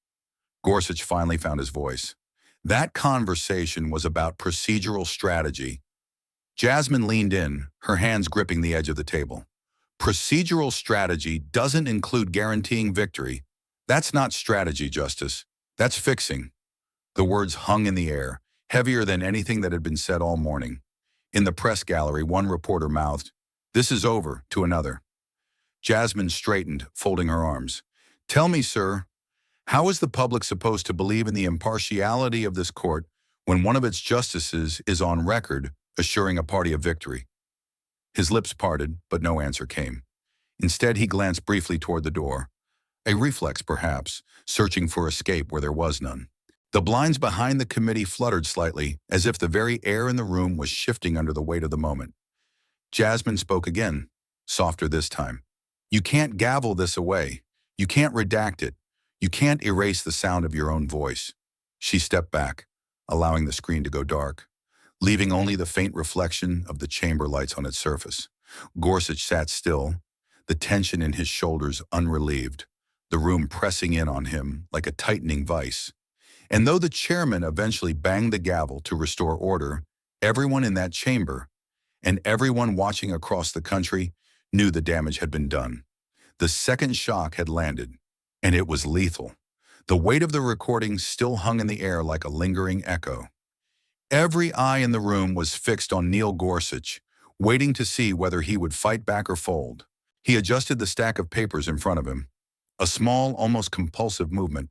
Gorsuch finally found his voice. That conversation was about procedural strategy. Jasmine leaned in, her hands gripping the edge of the table. Procedural strategy doesn't include guaranteeing victory. That's not strategy, Justice. That's fixing. The words hung in the air, heavier than anything that had been said all morning. In the press gallery, one reporter mouthed, "This is over," to another. Jasmine straightened, folding her arms. Tell me, sir, how is the public supposed to believe in the impartiality of this court when one of its justices is on record assuring a party of victory? His lips parted, but no answer came. Instead, he glanced briefly toward the door. A reflex, perhaps, searching for escape where there was none. The blinds behind the committee fluttered slightly, as if the very air in the room was shifting under the weight of the moment. Jasmine spoke again, softer this time. You can't gavel this away. You can't redact it. You can't erase the sound of your own voice. She stepped back, allowing the screen to go dark, leaving only the faint reflection of the chamber lights on its surface. Gorsuch sat still, the tension in his shoulders unrelieved, the room pressing in on him like a tightening vice. And though the chairman eventually banged the gavel to restore order, everyone in that chamber, and everyone watching across the country, knew the damage had been done. The second shock had landed, and it was lethal. The weight of the recording still hung in the air like a lingering echo. Every eye in the room was fixed on Neil Gorsuch, waiting to see whether he would fight back or fold. He adjusted the stack of papers in front of him, a small, almost compulsive movement,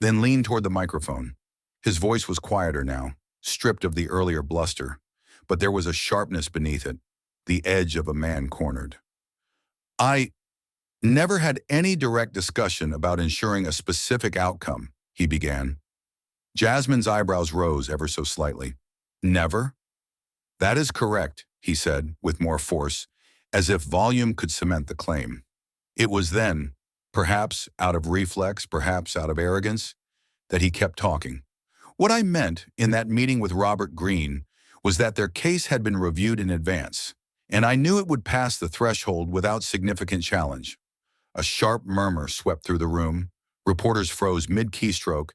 then leaned toward the microphone. His voice was quieter now, stripped of the earlier bluster, but there was a sharpness beneath it, the edge of a man cornered. I never had any direct discussion about ensuring a specific outcome, he began. Jasmine's eyebrows rose ever so slightly. Never? That is correct, he said, with more force, as if volume could cement the claim. It was then, perhaps out of reflex, perhaps out of arrogance, that he kept talking. What I meant in that meeting with Robert Greene was that their case had been reviewed in advance, and I knew it would pass the threshold without significant challenge. A sharp murmur swept through the room. Reporters froze mid-keystroke,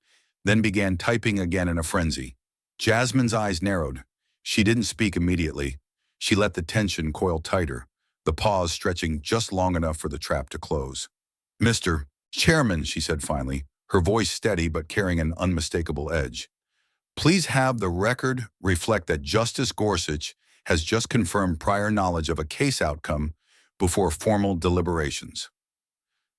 then began typing again in a frenzy. Jasmine's eyes narrowed. She didn't speak immediately. She let the tension coil tighter, the pause stretching just long enough for the trap to close. Mr. Chairman, she said finally, her voice steady but carrying an unmistakable edge. Please have the record reflect that Justice Gorsuch has just confirmed prior knowledge of a case outcome before formal deliberations.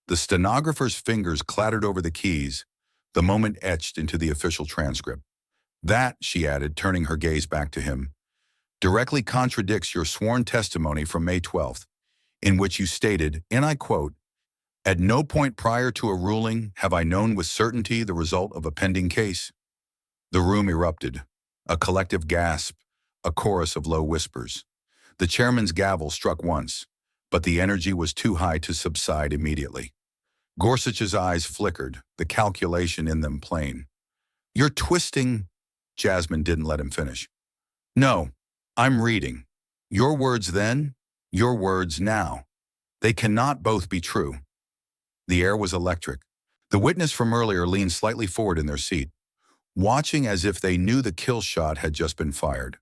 The stenographer's fingers clattered over the keys, the moment etched into the official transcript. That, she added, turning her gaze back to him, directly contradicts your sworn testimony from May 12th, in which you stated, and I quote, "At no point prior to a ruling have I known with certainty the result of a pending case." The room erupted, a collective gasp, a chorus of low whispers. The chairman's gavel struck once, but the energy was too high to subside immediately. Gorsuch's eyes flickered, the calculation in them plain. You're twisting. Jasmine didn't let him finish. No, I'm reading. Your words then, your words now. They cannot both be true. The air was electric. The witness from earlier leaned slightly forward in their seat, watching as if they knew the kill shot had just been fired.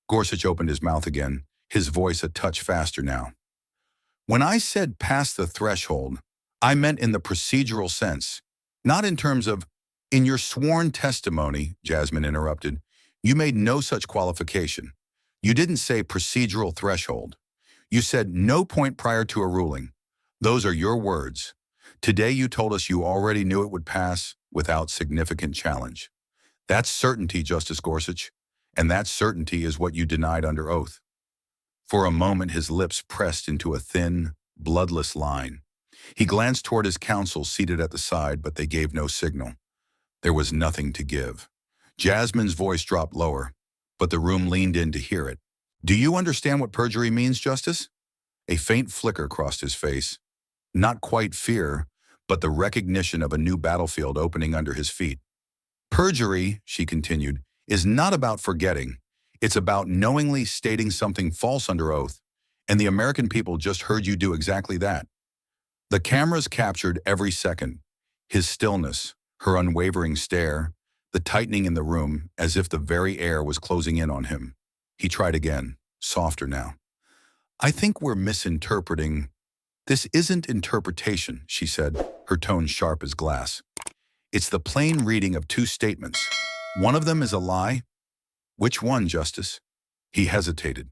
Gorsuch opened his mouth again, his voice a touch faster now. When I said past the threshold, I meant in the procedural sense, not in terms of In your sworn testimony, Jasmine interrupted, you made no such qualification. You didn't say procedural threshold. You said no point prior to a ruling. Those are your words. Today you told us you already knew it would pass without significant challenge. That's certainty, Justice Gorsuch, and that certainty is what you denied under oath. For a moment his lips pressed into a thin, bloodless line. He glanced toward his counsel seated at the side, but they gave no signal. There was nothing to give. Jasmine's voice dropped lower, but the room leaned in to hear it. Do you understand what perjury means, Justice? A faint flicker crossed his face. Not quite fear, but the recognition of a new battlefield opening under his feet. Perjury, she continued, is not about forgetting. It's about knowingly stating something false under oath, and the American people just heard you do exactly that. The cameras captured every second. His stillness, her unwavering stare, the tightening in the room as if the very air was closing in on him. He tried again, softer now. I think we're misinterpreting. This isn't interpretation, she said, her tone sharp as glass. It's the plain reading of two statements. One of them is a lie. Which one, Justice? He hesitated.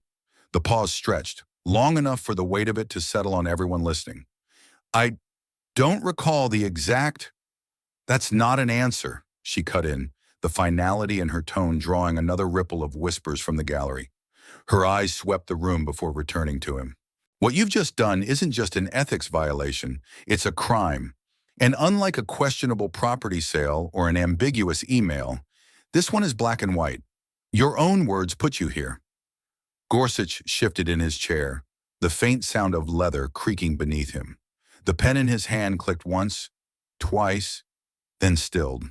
The pause stretched, long enough for the weight of it to settle on everyone listening. I don't recall the exact. That's not an answer, she cut in, the finality in her tone drawing another ripple of whispers from the gallery. Her eyes swept the room before returning to him. What you've just done isn't just an ethics violation, it's a crime. And unlike a questionable property sale or an ambiguous email, this one is black and white. Your own words put you here. Gorsuch shifted in his chair, the faint sound of leather creaking beneath him. The pen in his hand clicked once, twice, then stilled.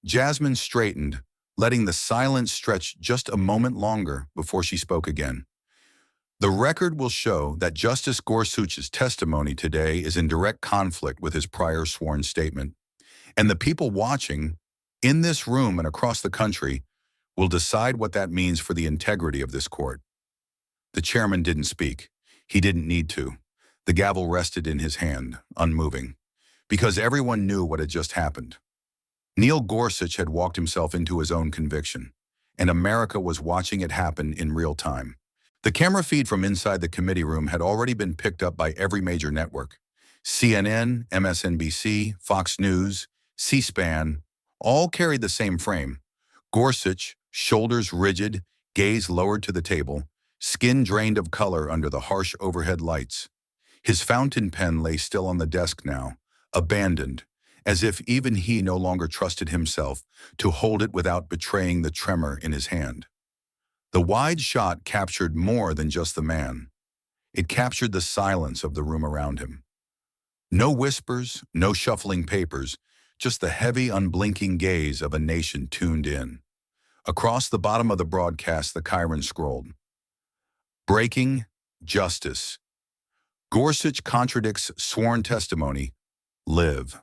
Jasmine straightened, letting the silence stretch just a moment longer before she spoke again. The record will show that Justice Gorsuch's testimony today is in direct conflict with his prior sworn statement, and the people watching, in this room and across the country, will decide what that means for the integrity of this court. The chairman didn't speak. He didn't need to. The gavel rested in his hand, unmoving, because everyone knew what had just happened. Neil Gorsuch had walked himself into his own conviction, and America was watching it happen in real time. The camera feed from inside the committee room had already been picked up by every major network. CNN, MSNBC, Fox News, C-SPAN, all carried the same frame. Gorsuch, shoulders rigid, gaze lowered to the table, skin drained of color under the harsh overhead lights. His fountain pen lay still on the desk now, abandoned, as if even he no longer trusted himself to hold it without betraying the tremor in his hand. The wide shot captured more than just the man. It captured the silence of the room around him. No whispers, no shuffling papers, just the heavy, unblinking gaze of a nation tuned in. Across the bottom of the broadcast, the chyron scrolled. Breaking justice. Gorsuch contradicts sworn testimony. Live.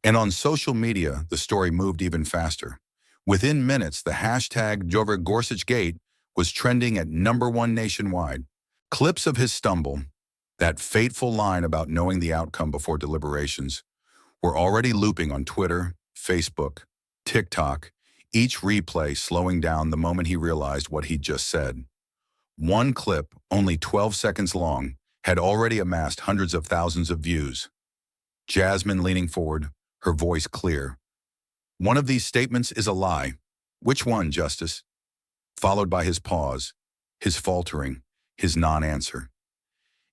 And on social media, the story moved even faster. Within minutes, the hashtag #GorsuchGate was trending at #1 nationwide. Clips of his stumble, that fateful line about knowing the outcome before deliberations, were already looping on Twitter, Facebook, TikTok, each replay slowing down the moment he realized what he'd just said. One clip, only 12 seconds long, had already amassed hundreds of thousands of views. Jasmine leaning forward, her voice clear. One of these statements is a lie. Which one, Justice? Followed by his pause, his faltering, his non-answer.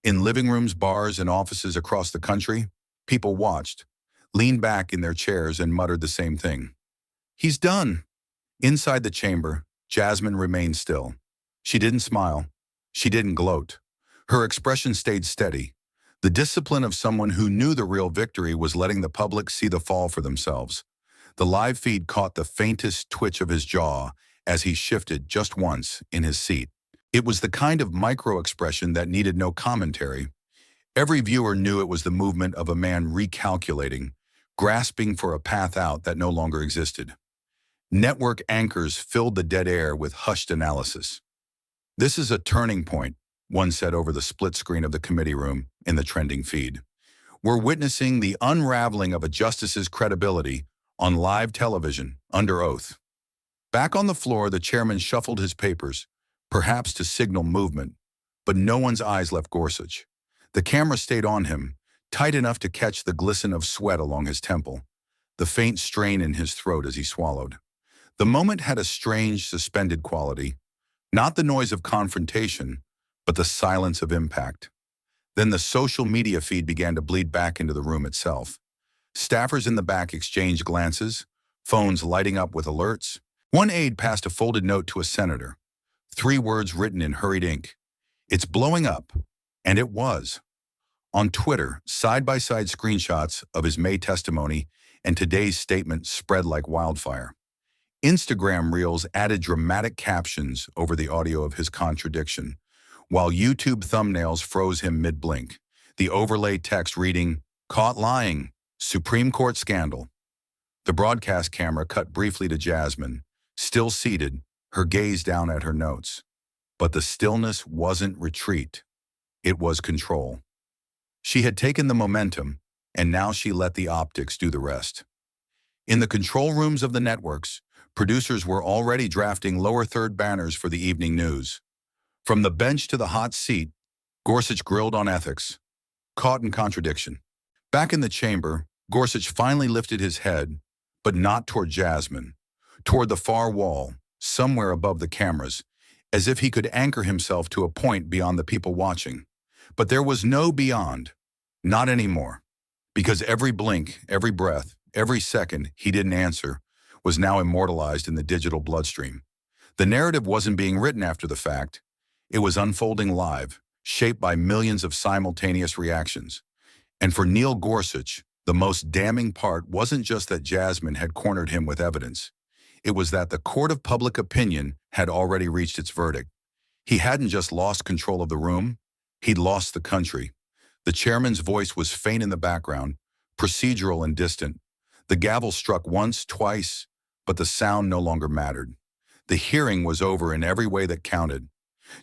In living rooms, bars, and offices across the country, people watched, leaned back in their chairs and muttered the same thing. He's done. Inside the chamber, Jasmine remained still. She didn't smile. She didn't gloat. Her expression stayed steady. The discipline of someone who knew the real victory was letting the public see the fall for themselves. The live feed caught the faintest twitch of his jaw as he shifted just once in his seat. It was the kind of micro-expression that needed no commentary. Every viewer knew it was the movement of a man recalculating, grasping for a path out that no longer existed. Network anchors filled the dead air with hushed analysis. This is a turning point, one said over the split screen of the committee room in the trending feed. We're witnessing the unraveling of a justice's credibility on live television, under oath. Back on the floor, the chairman shuffled his papers, perhaps to signal movement, but no one's eyes left Gorsuch. The camera stayed on him, tight enough to catch the glisten of sweat along his temple, the faint strain in his throat as he swallowed. The moment had a strange, suspended quality, not the noise of confrontation, but the silence of impact. Then the social media feed began to bleed back into the room itself. Staffers in the back exchanged glances, phones lighting up with alerts. One aide passed a folded note to a senator. 3 words written in hurried ink. "It's blowing up." And it was. On Twitter, side-by-side screenshots of his May testimony and today's statement spread like wildfire. Instagram Reels added dramatic captions over the audio of his contradiction, while YouTube thumbnails froze him mid-blink. The overlay text reading, "Caught lying, Supreme Court scandal." The broadcast camera cut briefly to Jasmine, still seated, her gaze down at her notes. But the stillness wasn't retreat. It was control. She had taken the momentum, and now she let the optics do the rest. In the control rooms of the networks, producers were already drafting lower third banners for the evening news. From the bench to the hot seat, Gorsuch grilled on ethics, caught in contradiction. Back in the chamber, Gorsuch finally lifted his head, but not toward Jasmine, toward the far wall, somewhere above the cameras, as if he could anchor himself to a point beyond the people watching. But there was no beyond, not anymore, because every blink, every breath, every second he didn't answer was now immortalized in the digital bloodstream. The narrative wasn't being written after the fact. It was unfolding live, shaped by millions of simultaneous reactions. And for Neil Gorsuch, the most damning part wasn't just that Jasmine had cornered him with evidence. It was that the court of public opinion had already reached its verdict. He hadn't just lost control of the room, he'd lost the country. The chairman's voice was faint in the background, procedural and distant. The gavel struck once, twice, but the sound no longer mattered. The hearing was over in every way that counted.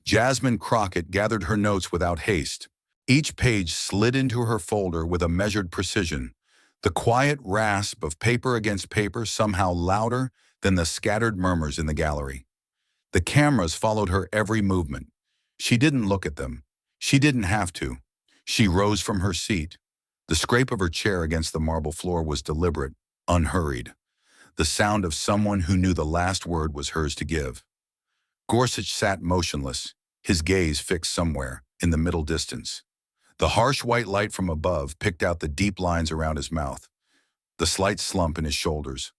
Jasmine Crockett gathered her notes without haste. Each page slid into her folder with a measured precision, the quiet rasp of paper against paper somehow louder than the scattered murmurs in the gallery. The cameras followed her every movement. She didn't look at them. She didn't have to. She rose from her seat. The scrape of her chair against the marble floor was deliberate, unhurried. The sound of someone who knew the last word was hers to give. Gorsuch sat motionless, his gaze fixed somewhere in the middle distance. The harsh white light from above picked out the deep lines around his mouth, the slight slump in his shoulders.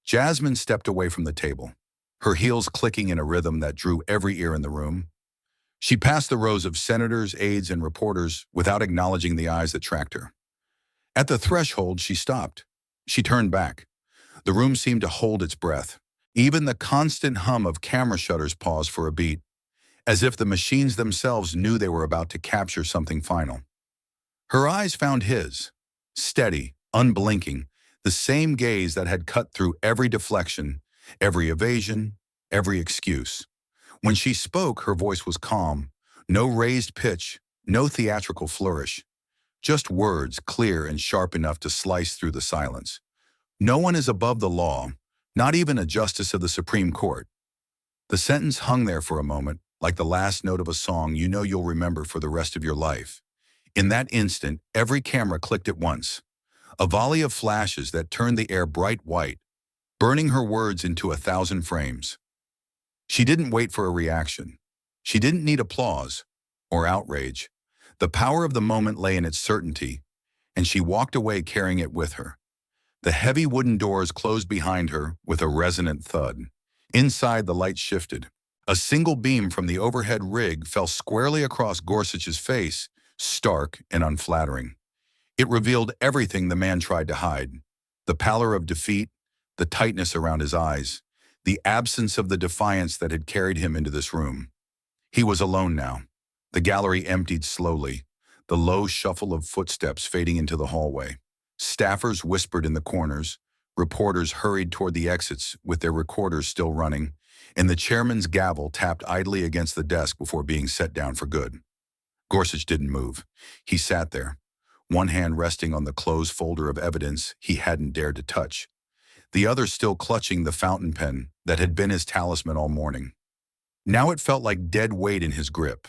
Jasmine stepped away from the table, her heels clicking in a rhythm that drew every ear in the room. She passed the rows of senators, aides, and reporters without acknowledging the eyes that tracked her. At the threshold, she stopped. She turned back. The room seemed to hold its breath. Even the constant hum of camera shutters paused for a beat, as if the machines themselves knew they were about to capture something final. Her eyes found his, steady, unblinking, the same gaze that had cut through every deflection, every evasion, every excuse. When she spoke, her voice was calm, no raised pitch, no theatrical flourish, just words clear and sharp enough to slice through the silence. No one is above the law, not even a justice of the Supreme Court. The sentence hung there for a moment, like the last note of a song you know you'll remember for the rest of your life. In that instant, every camera clicked at once, a volley of flashes that turned the air bright white, burning her words into 1,000 frames. She didn't wait for a reaction. She didn't need applause or outrage. The power of the moment lay in its certainty, and she walked away carrying it with her. The heavy wooden doors closed behind her with a resonant thud. Inside, the light shifted. A single beam from the overhead rig fell squarely across Gorsuch's face, stark and unflattering. It revealed everything the man tried to hide: the pallor of defeat, the tightness around his eyes, the absence of the defiance that had carried him into this room. He was alone now. The gallery emptied slowly, the low shuffle of footsteps fading into the hallway. Staffers whispered in the corners, reporters hurried toward the exits with their recorders still running, and the chairman's gavel tapped idly against the desk before being set down for good. Gorsuch didn't move. He sat there, one hand resting on the closed folder of evidence he hadn't dared to touch. the other still clutching the fountain pen that had been his talisman all morning. Now it felt like dead weight in his grip.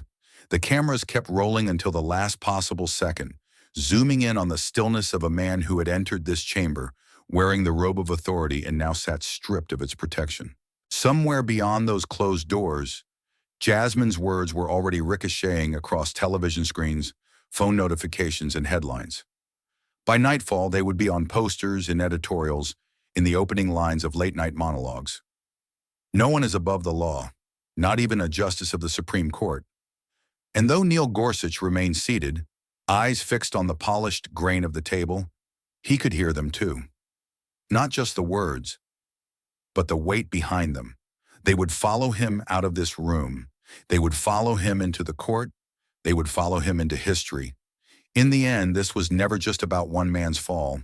The cameras kept rolling until the last possible second, zooming in on the stillness of a man who had entered this chamber, wearing the robe of authority and now sat stripped of its protection. Somewhere beyond those closed doors, Jasmine's words were already ricocheting across television screens, phone notifications, and headlines. By nightfall, they would be on posters and editorials, in the opening lines of late-night monologues. No one is above the law, not even a justice of the Supreme Court. And though Neil Gorsuch remained seated, eyes fixed on the polished grain of the table, he could hear them too. Not just the words, but the weight behind them. They would follow him out of this room. They would follow him into the court. They would follow him into history. In the end, this was never just about one man's fall.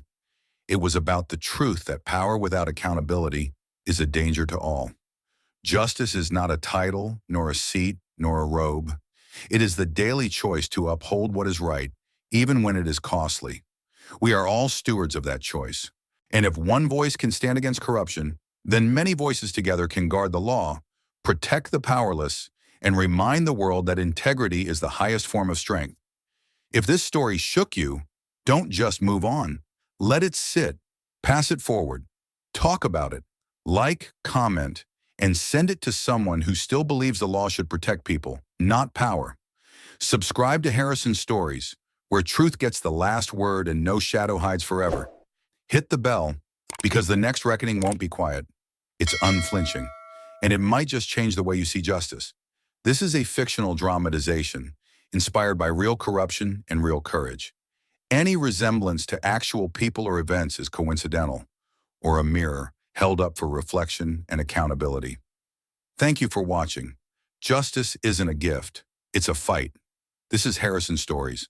It was about the truth that power without accountability is a danger to all. Justice is not a title, nor a seat, nor a robe. It is the daily choice to uphold what is right, even when it is costly. We are all stewards of that choice. And if one voice can stand against corruption, then many voices together can guard the law, protect the powerless, and remind the world that integrity is the highest form of strength. If this story shook you, don't just move on. Let it sit. Pass it forward. Talk about it. Like, comment, and send it to someone who still believes the law should protect people, not power. Subscribe to Harrison Stories, where truth gets the last word and no shadow hides forever. Hit the bell, because the next reckoning won't be quiet. It's unflinching, and it might just change the way you see justice. This is a fictional dramatization, inspired by real corruption and real courage. Any resemblance to actual people or events is coincidental, or a mirror held up for reflection and accountability. Thank you for watching. Justice isn't a gift, it's a fight. This is Harrison Stories,